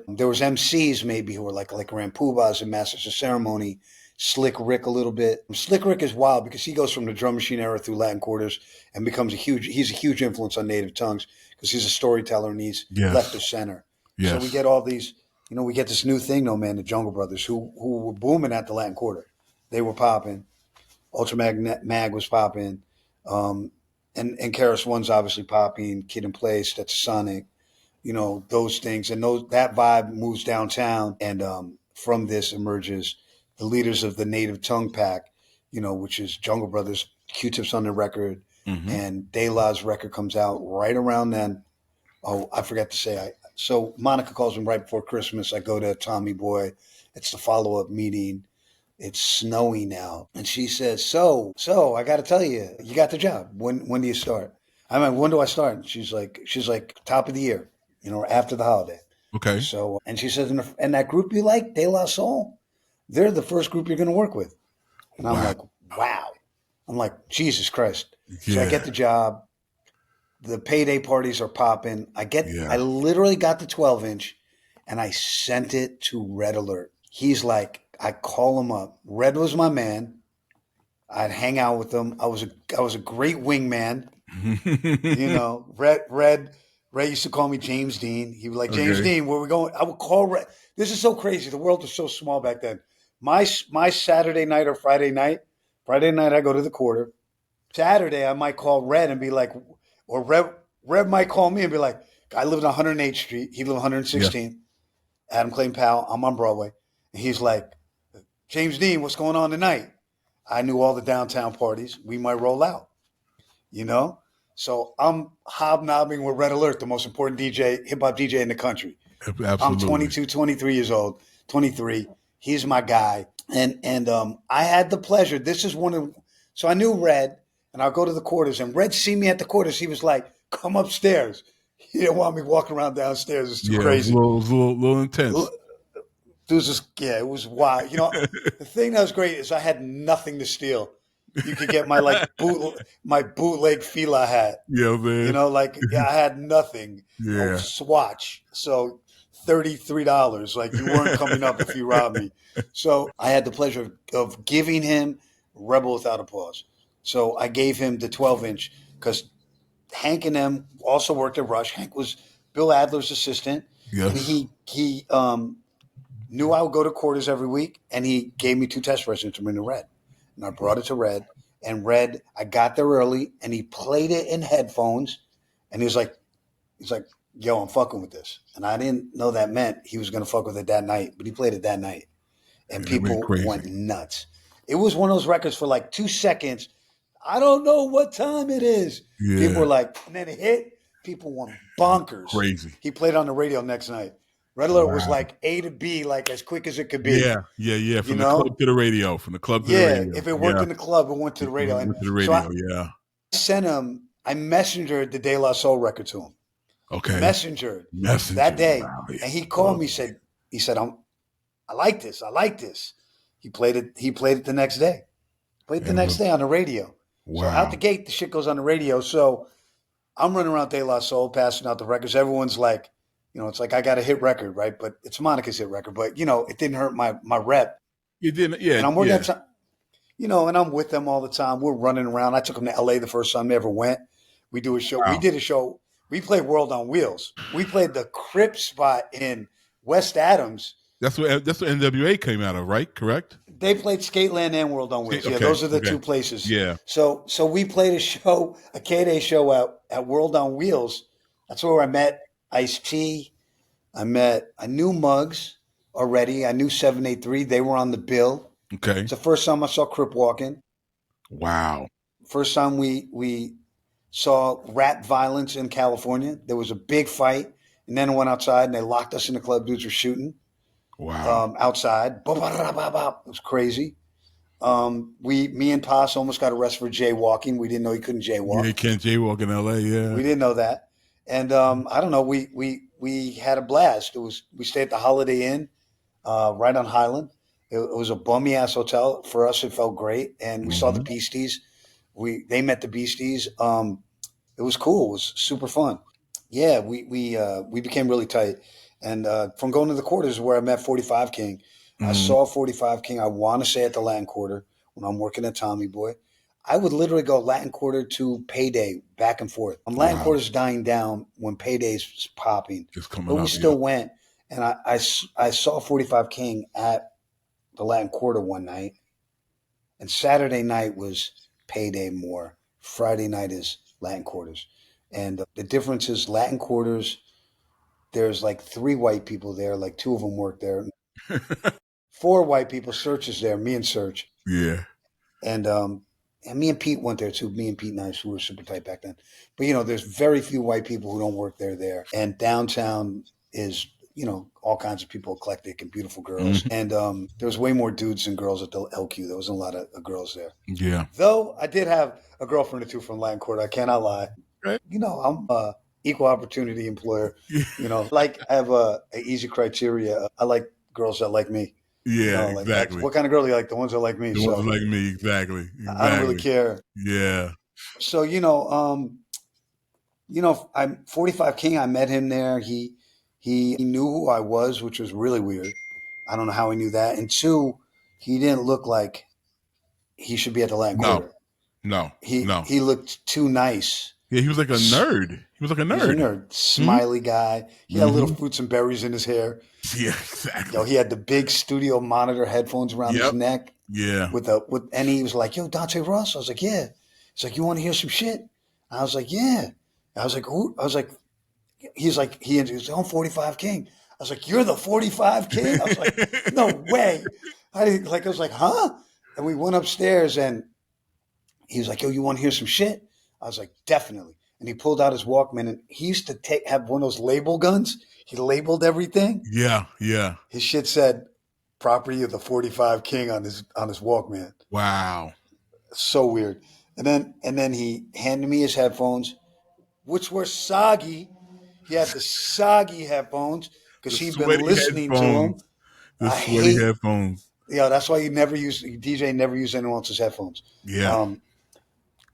There was MCs maybe who were like Rampoobahs and Masters of Ceremony, Slick Rick a little bit. Slick Rick is wild because he goes from the drum machine era through Latin Quarters and becomes he's a huge influence on Native Tongues because he's a storyteller and he's left of center. Yes. So we get all these, we get this new thing though, man, the Jungle Brothers who were booming at the Latin Quarter. They were popping. Mag was popping. And Keras One's obviously popping, Kid and Play, Stetsasonic, those things. And that vibe moves downtown. And from this emerges the leaders of the Native Tongue Pack, which is Jungle Brothers, Q-Tip's on the record, and De La's record comes out right around then. Oh, I forgot to say, so Monica calls me right before Christmas. I go to Tommy Boy. It's the follow-up meeting. It's snowing now. And she says, so I got to tell you, you got the job. When do you start? I mean, when do I start? And she's like, top of the year, after the holiday. Okay. So, and she says, and that group you like, De La Soul, they're the first group you're going to work with. And I'm like, wow. I'm like, Jesus Christ. Yeah. So I get the job. The payday parties are popping. I literally got the 12-inch and I sent it to Red Alert. He's like, I call him up. Red was my man. I'd hang out with him. I was a great wingman. Red used to call me James Dean. He was like, James Dean, where we going? I would call Red. This is so crazy. The world was so small back then. My Saturday night or Friday night I go to the Quarter. Saturday I might call Red and be like, or Red might call me and be like, I live on 108th Street. He lived on 116th. Yeah. Adam Clayton Powell. I'm on Broadway. And he's like, James Dean, what's going on tonight? I knew all the downtown parties. We might roll out, So I'm hobnobbing with Red Alert, the most important hip-hop DJ in the country. Absolutely. I'm 22, 23 years old, 23. He's my guy. And I had the pleasure. This is so I knew Red, and I'll go to the Quarters, and Red see me at the Quarters. He was like, come upstairs. He didn't want me walking around downstairs. It's too crazy. It was a little intense. It was wild. The thing that was great is I had nothing to steal. You could get my bootleg Fila hat. Yeah, man. I had nothing. Yeah. Swatch. So $33. Like, you weren't coming up if you robbed me. So I had the pleasure of giving him Rebel Without a Pause. So I gave him the 12-inch because Hank and them also worked at Rush. Hank was Bill Adler's assistant. Yes. And he knew I would go to Quarters every week, and he gave me 2 test versions to bring to Red. And I brought it to Red, and Red, I got there early, and he played it in headphones, and he was like, yo, I'm fucking with this. And I didn't know that meant he was going to fuck with it that night, but he played it that night, and people went nuts. It was one of those records for like 2 seconds. I don't know what time it is. Yeah. People were like, and then it hit, people went bonkers. Crazy. He played on the radio next night. Red Alert was like A to B, like as quick as it could be. Yeah. From the club to the radio. From the club to the radio. Yeah, if it worked in the club, it went to the radio. I sent him, I messengered the De La Soul record to him. Okay. Messengered that day. Wow. And he called me, he said, I like this. He played it the next day. Played it the next day on the radio. Wow. So out the gate, the shit goes on the radio. So I'm running around De La Soul, passing out the records. Everyone's like, it's like I got a hit record, right? But it's Monica's hit record. But, it didn't hurt my rep. You didn't, yeah. And I'm working at time, and I'm with them all the time. We're running around. I took them to L.A. the first time they ever went. We do a show. Wow. We did a show. We played World on Wheels. We played the Crip spot in West Adams. That's what NWA came out of, right? Correct? They played Skateland and World on Wheels. Okay. Yeah, those are the 2 places. Yeah. So we played a K-Day show at World on Wheels. That's where I met Ice-T. I knew Muggs already. I knew 783. They were on the bill. Okay. It's the first time I saw Crip walking. Wow. First time we saw rap violence in California. There was a big fight, and then I went outside and they locked us in the club. Dudes were shooting. Wow. Outside. It was crazy. Me and Paz almost got arrested for jaywalking. We didn't know he couldn't jaywalk. Yeah, he can't jaywalk in LA, yeah. We didn't know that. And I don't know, we had a blast. We stayed at the Holiday Inn right on Highland. It was a bummy ass hotel. For us, it felt great. And we saw the Beasties. They met the Beasties. It was cool. It was super fun. Yeah, we became really tight. And from going to the Quarters is where I met 45 King. I saw 45 King, I want to say at the Latin Quarter when I'm working at Tommy Boy. I would literally go Latin Quarter to Payday back and forth. Latin Quarter's dying down when Payday's popping. But we still went. And I saw 45 King at the Latin Quarter one night. And Saturday night was payday more. Friday night is Latin Quarters. And the difference is Latin Quarters, there's like 3 white people there, like 2 of them work there. 4 white people, Search is there, me and Search. Yeah. And me and Pete went there too. Me and Pete Nice, who were super tight back then. But there's very few white people who don't work there. And downtown is, all kinds of people, eclectic and beautiful girls. And there was way more dudes than girls at the LQ. There wasn't a lot of girls there. Yeah. Though I did have a girlfriend or 2 from Latin Quarter. I cannot lie. Right. I'm a equal opportunity employer. I have a easy criteria. I like girls that like me. Yeah, exactly. What kind of girl do you like? The ones that like me. The ones that like me, exactly. I don't really care. Yeah. So, I'm 45 King. I met him there. He knew who I was, which was really weird. I don't know how he knew that. And 2, he didn't look like he should be at the Latin Quarter. No. He looked too nice. Yeah, he was like a nerd. He was a nerd. Smiley guy. He had little fruits and berries in his hair. Yeah, exactly. He had the big studio monitor headphones around his neck. Yeah. And he was like, "Yo, Dante Ross." I was like, "Yeah." He's like, "You want to hear some shit?" I was like, "Yeah." I was like, "Who?" I was like, he's like, he's on 45 King. I was like, "You're the 45 King?" I was like, "No way." I was like, "Huh?" And we went upstairs and he was like, "Yo, you want to hear some shit?" I was like, "Definitely." And he pulled out his Walkman, and he used to have one of those label guns. He labeled everything. Yeah, yeah. His shit said "Property of the 45 King" on his Walkman. Wow. So weird. And then he handed me his headphones, which were soggy. He had the soggy headphones because he'd been listening to them. The sweaty headphones. Yeah, that's why DJ never use anyone else's headphones. Yeah.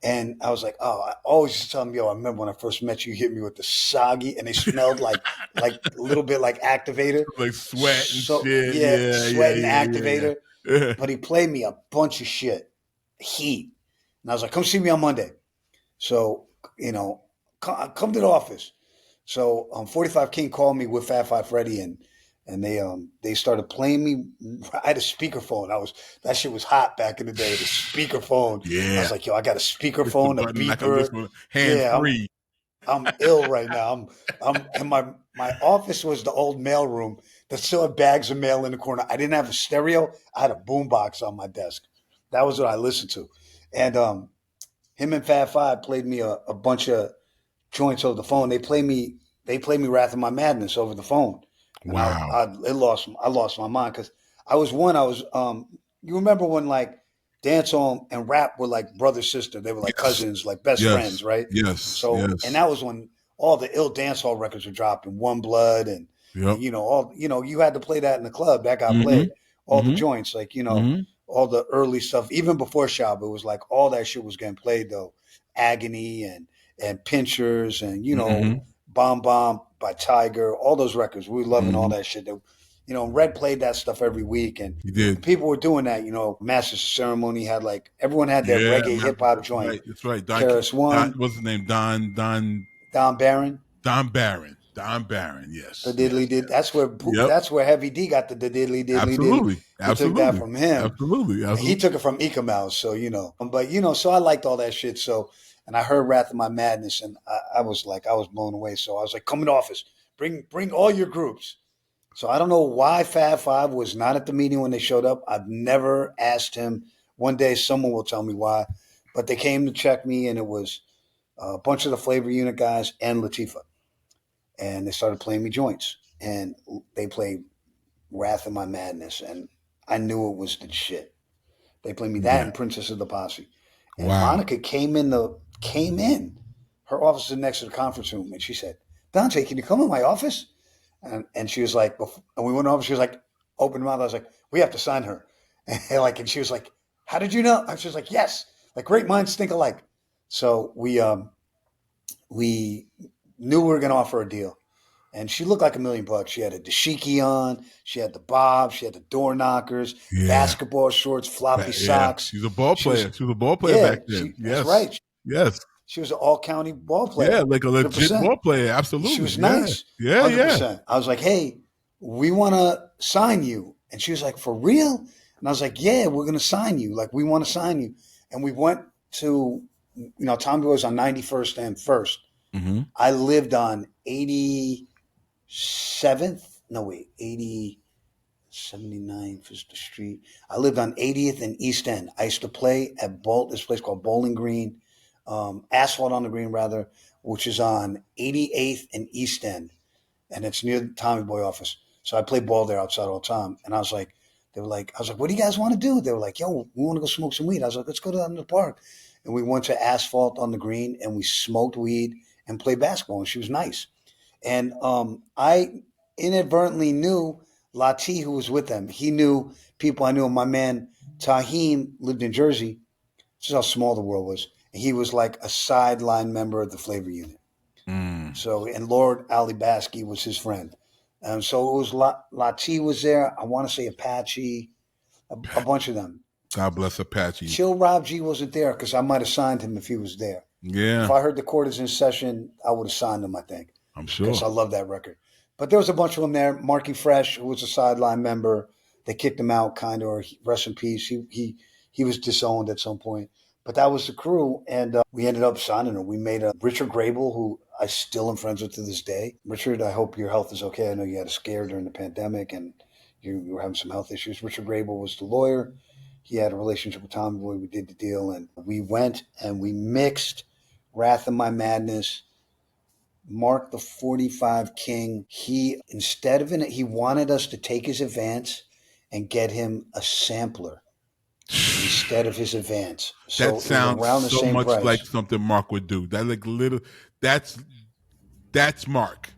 And I was like, I always used to tell him, "Yo, I remember when I first met you hit me with the soggy," and they smelled like a little bit like activator. Like sweat and shit. Yeah, sweat and activator. Yeah. But he played me a bunch of shit. Heat. And I was like, "Come see me on Monday." So, come to the office. So 45 King called me with Fat Five Freddy and they started playing me. I had a speakerphone. That shit was hot back in the day. The speakerphone. Yeah. I was like, "Yo, I got a speakerphone, a beeper. Hand free. I'm ill right now. And my office was the old mail room that still had bags of mail in the corner. I didn't have a stereo. I had a boombox on my desk. That was what I listened to. And him and Fat Five played me a bunch of joints over the phone. They played me Wrath of My Madness over the phone. And wow. I lost my mind because you remember when like dancehall and rap were like brother sister. They were like cousins, like best friends, right? Yes. So and that was when all the ill dancehall records were dropping, One Blood and you had to play that in the club. That got played. All the joints, like all the early stuff, even before Shab, it was like all that shit was getting played though. Agony and Pinchers and Bomb Bomb by Tiger, all those records. We were loving all that shit. Red played that stuff every week, and he did. People were doing that. Masters of Ceremony had everyone had their reggae hip hop joint. Right, that's right. What's his name? Don Barron. Don Barron. Yes. The diddly did. That's where Heavy D got the diddly diddly. Absolutely. He took that from him. Absolutely. He took it from Eka Mouse. So but so I liked all that shit. So. And I heard Wrath of My Madness, and I was blown away. So I was like, "Come in office, bring all your groups." So I don't know why Fab Five was not at the meeting when they showed up. I've never asked him. One day someone will tell me why. But they came to check me, and it was a bunch of the Flavor Unit guys and Latifah. And they started playing me joints. And they played Wrath of My Madness, and I knew it was the shit. They played me that and Princess of the Posse. And Monica came in. Her office is next to the conference room, and she said, "Dante, can you come in my office?" And she was like, and we went over. She was like, open mouth. I was like, "We have to sign her." And she was like, "How did you know?" And she was like, "Yes, like great minds think alike." So we knew we were going to offer a deal, and she looked like $1 million. She had a dashiki on, she had the bob, she had the door knockers, basketball shorts, floppy socks. She's a ball player. She was a ball player back then. That's right. Yes. She was an all-county ball player. Yeah, like a legit 100%. Ball player. Absolutely. She was nice. Yeah. 100%. I was like, "Hey, we want to sign you." And she was like, "For real?" And I was like, yeah, we're going to sign you. Like, we want to sign you. And we went to, Tommy Boy was on 91st and 1st. Mm-hmm. I lived on 87th. No, wait, 79th is the street. I lived on 80th and East End. I used to play at this place called Bowling Green, Asphalt on the Green, rather, which is on 88th and East End. And it's near the Tommy Boy office. So I played ball there outside all the time. And I was like, what do you guys want to do? They were like, yo, we want to go smoke some weed. I was like, let's go down to the park. And we went to Asphalt on the Green and we smoked weed and played basketball. And she was nice. And I inadvertently knew Latifah, who was with them. He knew people I knew. My man Tahim lived in Jersey. This is how small the world was. And he was like a sideline member of the Flavor Unit. So, and Lord Ali Baskey was his friend. So it was Latifah was there. I want to say Apache, a bunch of them. God bless Apache. Chill Rob G wasn't there because I might have signed him if he was there. Yeah. If I heard the quarters in session, I would have signed him, I think. I'm sure. Because I love that record. But there was a bunch of them there. Marky Fresh, who was a sideline member. They kicked him out, kind of, or rest in peace. He was disowned at some point. But that was the crew, and we ended up signing her. We made Richard Grable, who I still am friends with to this day. Richard, I hope your health is okay. I know you had a scare during the pandemic, and you were having some health issues. Richard Grable was the lawyer. He had a relationship with Tommy Boy. We did the deal, and we went and we mixed Wrath of My Madness, Mark the 45 King. He, instead of he wanted us to take his advance and get him a sampler instead of his advance. So that sounds around the so same much price. like something Mark would do. That like little. That's Mark.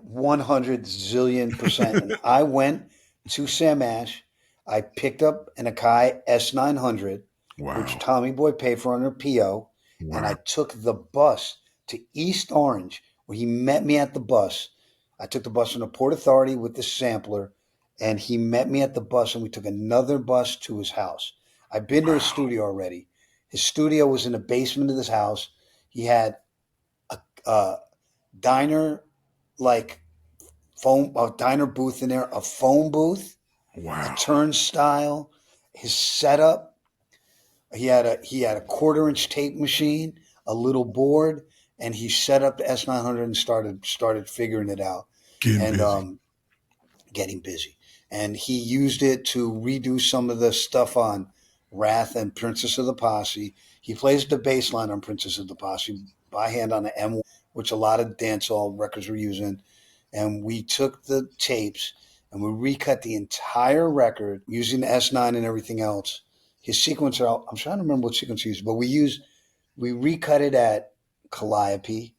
100 zillion%. And I went to Sam Ash. I picked up an Akai S900, which Tommy Boy paid for under PO, and I took the bus to East Orange, where he met me at the bus. I took the bus from the Port Authority with the sampler, and he met me at the bus, and we took another bus to his house. I've been to his studio already. His studio was in the basement of this house. He had a diner, like a diner booth in there, a phone booth, a turnstile. His setup, he had a 1/4-inch tape machine, a little board, and he set up the S900 and started figuring it out. Getting busy. And he used it to redo some of the stuff on Wrath and Princess of the Posse. He plays the bass line on Princess of the Posse by hand on the M1, which a lot of dancehall records were using. And we took the tapes and we recut the entire record using the S9 and everything else. His sequencer, I'm trying to remember what sequence he used, but we recut it at Calliope.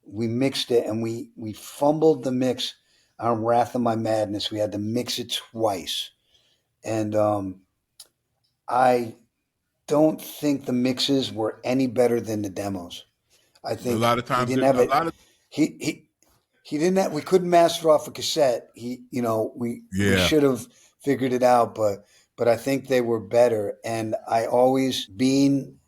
We mixed it and we fumbled the mix on Wrath of My Madness. We had to mix it twice. And I don't think the mixes were any better than the demos. I think a lot of times he didn't have it. He didn't have, we couldn't master off a cassette. We should have figured it out, but I think they were better. And I always being,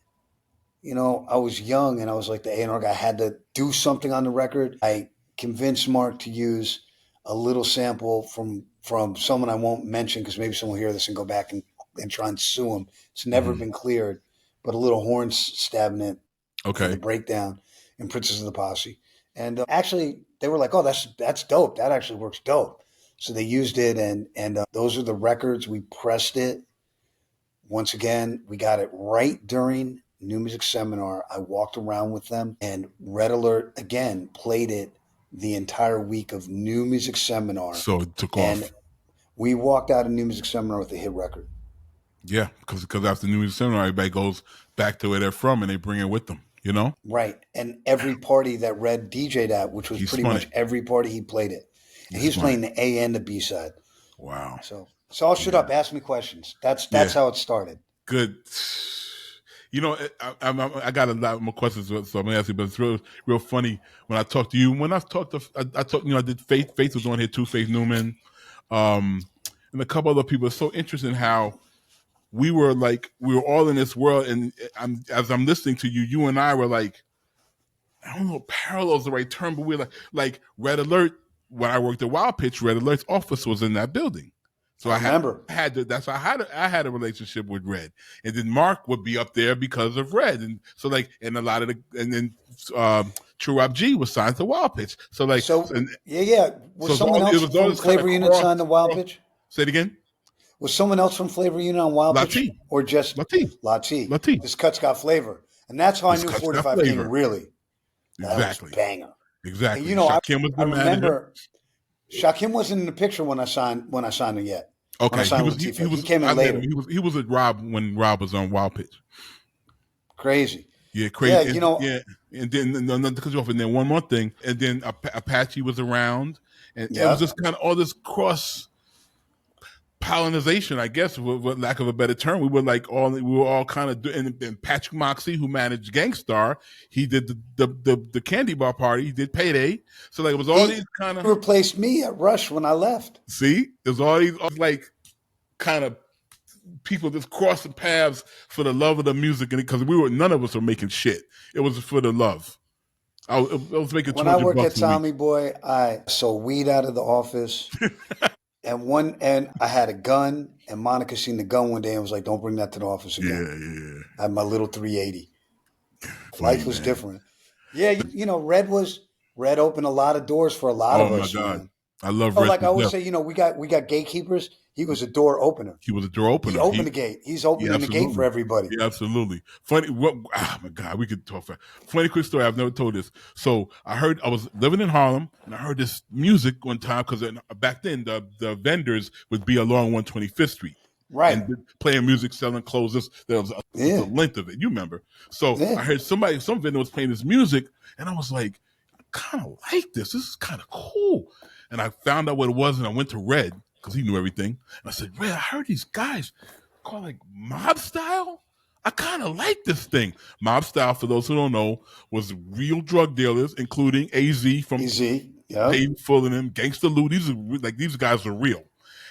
I was young and I was like the A&R guy, I had to do something on the record. I convinced Mark to use a little sample from someone I won't mention because maybe someone will hear this and go back and try and sue him. It's never been cleared, but a little horn stabbing it for the breakdown in Princess of the Posse. And actually, they were like, oh, that's dope. That actually works dope. So they used it, and those are the records. We pressed it. Once again, we got it right during New Music Seminar. I walked around with them, and Red Alert, again, played it the entire week of New Music Seminar. So it took and off. We walked out of New Music Seminar with a hit record. Yeah, because after New Music Seminar, everybody goes back to where they're from, and they bring it with them. Right. And every party that Red DJ'd at, which was pretty much every party, he played it. And he's playing the A and the B side. Wow. So I'll shut up. Ask me questions. That's how it started. Good. I got a lot more questions, so I'm gonna ask you. But it's real funny when I talk to you. When I talked, I did Faith. Faith was on here too. Faith Newman, and a couple other people. It's so interesting how we were all in this world, and as I'm listening to you, you and I were like, I don't know, parallel's the right term, but we're like Red Alert. When I worked at Wild Pitch, Red Alert's office was in that building. So I remember. that's why I had a relationship with Red, and then Mark would be up there because of Red, and so like, and a lot of and then True Rob G was signed to Wild Pitch. So like, yeah. Was someone else from Flavor Unit signed to Wild Pitch? Say it again. Was someone else from Flavor Unit on Wild Pitch, or just Latifah? This cut's got flavor, and that's how I knew 45 King really. Exactly. That was banger. Exactly. And, Shakim was the manager. Remember, Shakim wasn't in the picture when I signed him yet. Okay, he came in later. He was at Rob when Rob was on Wild Pitch. Crazy. Yeah, crazy. Yeah, and then not to cut you off, and then one more thing, and then Apache was around, and it was just kind of all this cross pollination, I guess, with lack of a better term. We were all kind of doing. And Patrick Moxie, who managed Gangstar, he did the Candy Bar Party. He did Payday. So like it was all these kind of replaced me at Rush when I left. See, there's all these like kind of people just crossing paths for the love of the music, and because none of us were making shit. It was for the love. I was making. When I worked at Tommy Boy, I sold weed out of the office. And I had a gun, and Monica seen the gun one day and was like, "Don't bring that to the office again." Yeah. I had my little 380. Life was different. Yeah, Red opened a lot of doors for a lot of us. Oh my God, man. I love Red. Like I always say, we got gatekeepers. He was a door opener. He was a door opener. He opened the gate. He's opening the gate for everybody. Yeah, absolutely. Funny. Oh my God, we could talk. Funny quick story. I've never told this. So I was living in Harlem, and I heard this music one time because back then the vendors would be along 125th Street. Right. And playing music, selling clothes. There was the length of it. You remember. So I heard some vendor was playing this music, and I was like, I kind of like this. This is kind of cool. And I found out what it was, and I went to Red because he knew everything. And I said, Red, I heard these guys call like mob style. I kind of like this thing. Mob style, for those who don't know, was real drug dealers, including AZ from Paid Full and them, Gangsta Lou. These guys are real.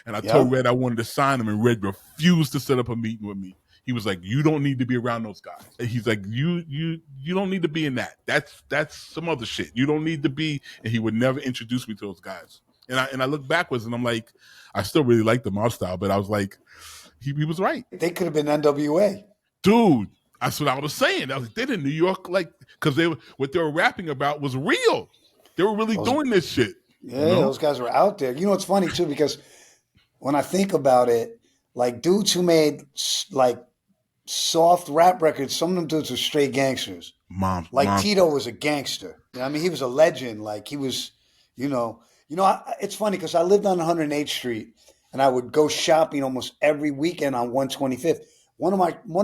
And I told Red I wanted to sign him, and Red refused to set up a meeting with me. He was like, "You don't need to be around those guys." And he's like, "You don't need to be in that. That's some other shit. You don't need to be." And he would never introduce me to those guys. And I look backwards, and I'm like, I still really like the mob style, but I was like, he was right. They could have been NWA, dude. That's what I was saying. I was like, they're in New York, like, because what they were rapping about was real. They were really doing this shit. Yeah, those guys were out there. It's funny too, because when I think about it, like dudes who made like soft rap records, some of them dudes were straight gangsters. Tito was a gangster. I mean, he was a legend. Like he was, it's funny because I lived on 108th Street, and I would go shopping almost every weekend on 125th. One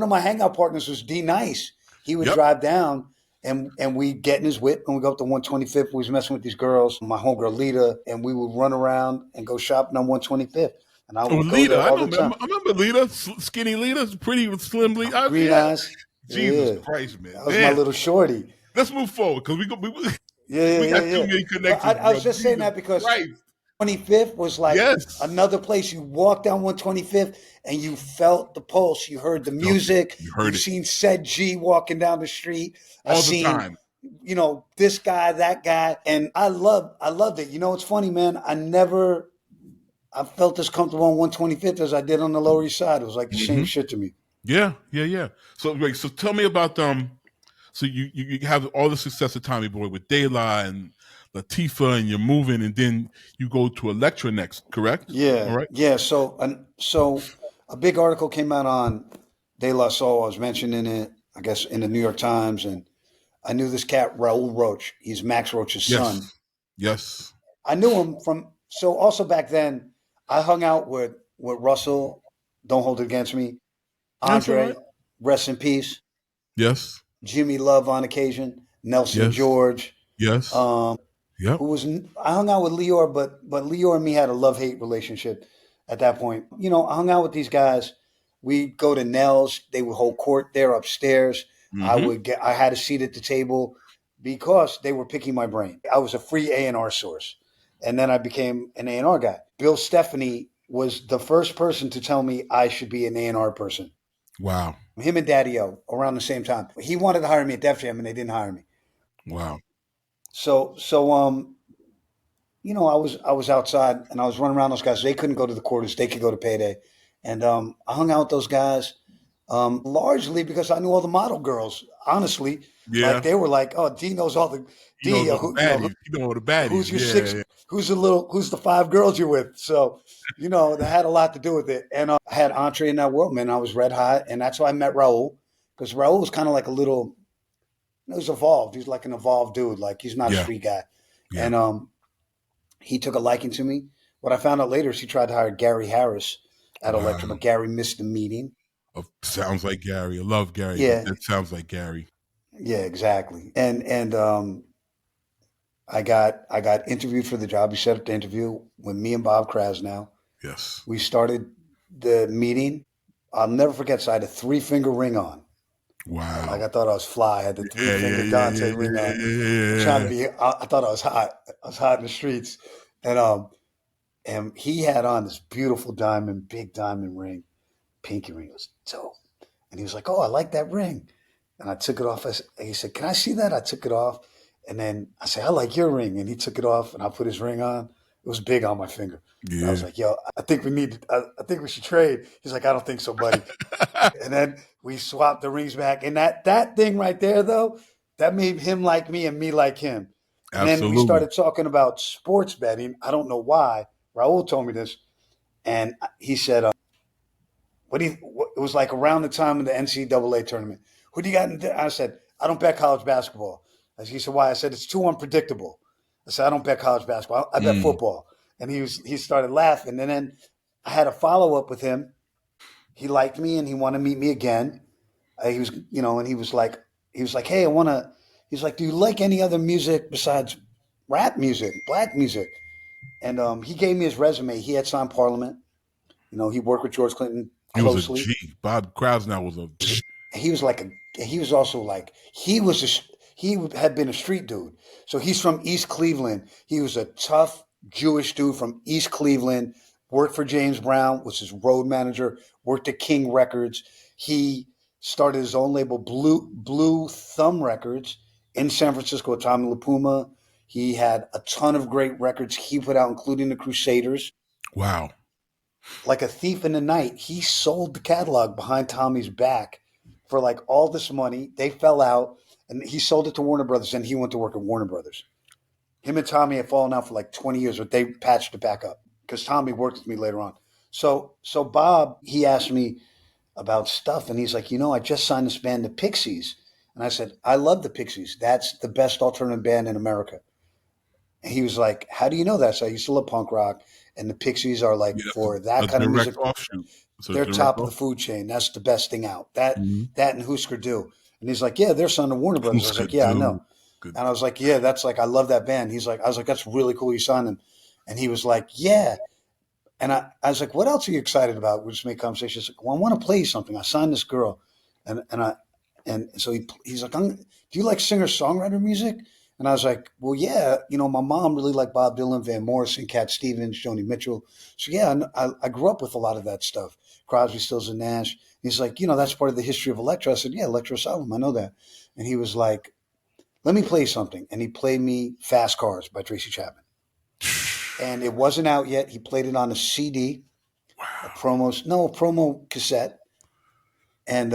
of my hangout partners was D Nice. He would drive down, and we'd get in his whip, and we'd go up to 125th. We was messing with these girls, my homegirl Lita, and we would run around and go shopping on 125th. And I would go there all the time. I remember Lita, skinny Lita, pretty slim Lita. Green eyes. Jesus Christ, man. That was my little shorty. Let's move forward because we got too many connections. I was just saying that because 25th was like another place. You walked down 125th and you felt the pulse. You heard the music. You've seen Said G walking down the street. All the time. This guy, that guy. And I loved it. It's funny, man. I felt as comfortable on 125th as I did on the Lower East Side. It was like the same shit to me. Yeah. So tell me about so you have all the success of Tommy Boy with De La and Latifah, and you're moving, and then you go to Elektra next, correct? Yeah. All right. Yeah. So a big article came out on De La Soul. I was mentioning it, I guess, in the New York Times, and I knew this cat Raul Roach. He's Max Roach's son. Yes. I knew him from. So also back then, I hung out with Russell. Don't hold it against me. Andre, rest in peace. Yes. Jimmy Love on occasion. Nelson George. Yes. Who was? I hung out with Lior, but Lior and me had a love-hate relationship at that point. I hung out with these guys. We'd go to Nell's. They would hold court there upstairs. Mm-hmm. I had a seat at the table because they were picking my brain. I was a free A&R source. And then I became an A&R guy. Bill Stephanie was the first person to tell me I should be an A&R person. Wow. Him and Daddy-O around the same time. He wanted to hire me at Def Jam, and they didn't hire me. Wow. So I was outside and I was running around those guys. They couldn't go to the quarters. They could go to payday. And I hung out with those guys largely because I knew all the model girls, honestly. Yeah. Like they were like, oh, D knows all the D. You know the baddies. Who's your six? Yeah. Who's the 5 girls you're with? So, that had a lot to do with it. And I had entree in that world, man. I was red hot. And that's why I met Raul, because Raul was kind of like a little, he was evolved. He's like an evolved dude. Like he's not a street guy. Yeah. And he took a liking to me. What I found out later is he tried to hire Gary Harris at Elektra, but Gary missed the meeting. Oh, sounds like Gary. I love Gary. Yeah. That sounds like Gary. Yeah, exactly. And I got interviewed for the job. He set up the interview with me and Bob Krasnow. Yes. We started the meeting. I'll never forget. So I had a 3-finger ring on. Wow. Like I thought I was fly. I had the 3-finger Dante ring on. Trying to be. I thought I was hot. I was hot in the streets. And he had on this beautiful big diamond ring, pinky ring. It was dope. And he was like, "Oh, I like that ring." And I took it off. He said, "Can I see that?" I took it off. And then I said, "I like your ring." And he took it off and I put his ring on. It was big on my finger. Yeah. I was like, "Yo, I think we should trade." He's like, "I don't think so, buddy." And then we swapped the rings back. And that thing right there, though, that made him like me and me like him. And Absolutely. Then we started talking about sports betting. I don't know why. Raul told me this. And he said, it was like around the time of the NCAA tournament. Who do you got? I said, "I don't bet college basketball." He said, "Why?" I said, "It's too unpredictable." I said, "I don't bet college basketball. I bet football." And he started laughing. And then I had a follow-up with him. He liked me and he wanted to meet me again. He was, and he was like, "Hey, he's like, "Do you like any other music besides rap music, black music?" And he gave me his resume. He had signed Parliament. He worked with George Clinton closely. He was a G. Bob Krasnow was a G. He had been a street dude. So he's from East Cleveland. He was a tough Jewish dude from East Cleveland, worked for James Brown, was his road manager, worked at King Records. He started his own label, Blue Thumb Records, in San Francisco with Tommy LaPuma. He had a ton of great records he put out, including the Crusaders. Wow. Like a thief in the night, he sold the catalog behind Tommy's back for like all this money. They fell out and he sold it to Warner Brothers and he went to work at Warner Brothers. Him and Tommy had fallen out for like 20 years, but they patched it back up because Tommy worked with me later on. So Bob, he asked me about stuff and he's like, I just signed this band, the Pixies. And I said, "I love the Pixies. That's the best alternative band in America." And he was like, "How do you know that?" So I used to love punk rock. And the Pixies are like for that kind of music. They're top of the food chain. That's the best thing out. That and Husker Du. And he's like, "Yeah, they're signed to Warner Brothers." I was like, "Yeah, I know." Good. And I was like, "Yeah, that's like, I love that band." I was like, "That's really cool you signed them." And he was like, "Yeah." And I was like, "What else are you excited about?" We just made conversation. He's like, "Well, I want to play you something. I signed this girl." And so he's like, "Do you like singer-songwriter music?" And I was like, "Well, yeah, my mom really liked Bob Dylan, Van Morrison, Cat Stevens, Joni Mitchell. So yeah, I grew up with a lot of that stuff. Crosby, Stills and Nash." He's like, "That's part of the history of Elektra." I said, "Yeah, Elektra Asylum, I know that." And he was like, "Let me play you something." And he played me Fast Cars by Tracy Chapman. And it wasn't out yet. He played it on a CD, a promo cassette. And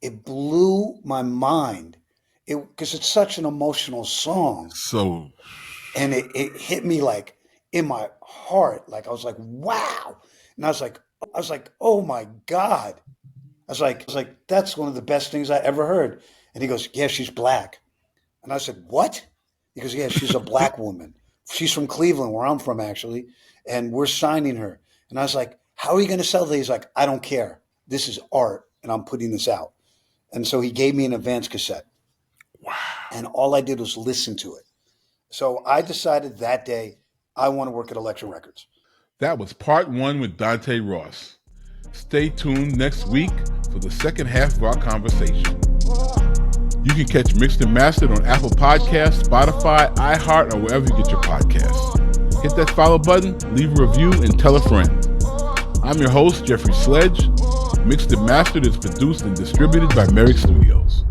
it blew my mind. Because it's such an emotional song. And it hit me like in my heart. Like I was like, wow. And I was like, oh my God. I was like, that's one of the best things I ever heard. And he goes, "Yeah, she's black." And I said, "What?" He goes, "Yeah, she's a black woman. She's from Cleveland, where I'm from actually. And we're signing her." And I was like, "How are you going to sell that?" He's like, "I don't care. This is art and I'm putting this out." And so he gave me an advance cassette. Wow. And all I did was listen to it. So I decided that day I want to work at Elektra Records. That was part 1 with Dante Ross. Stay tuned next week for the second half of our conversation. You can catch Mixed and Mastered on Apple Podcasts, Spotify, iHeart, or wherever you get your podcasts. Hit that follow button, leave a review, and tell a friend. I'm your host, Jeffrey Sledge. Mixed and Mastered is produced and distributed by Merrick Studios.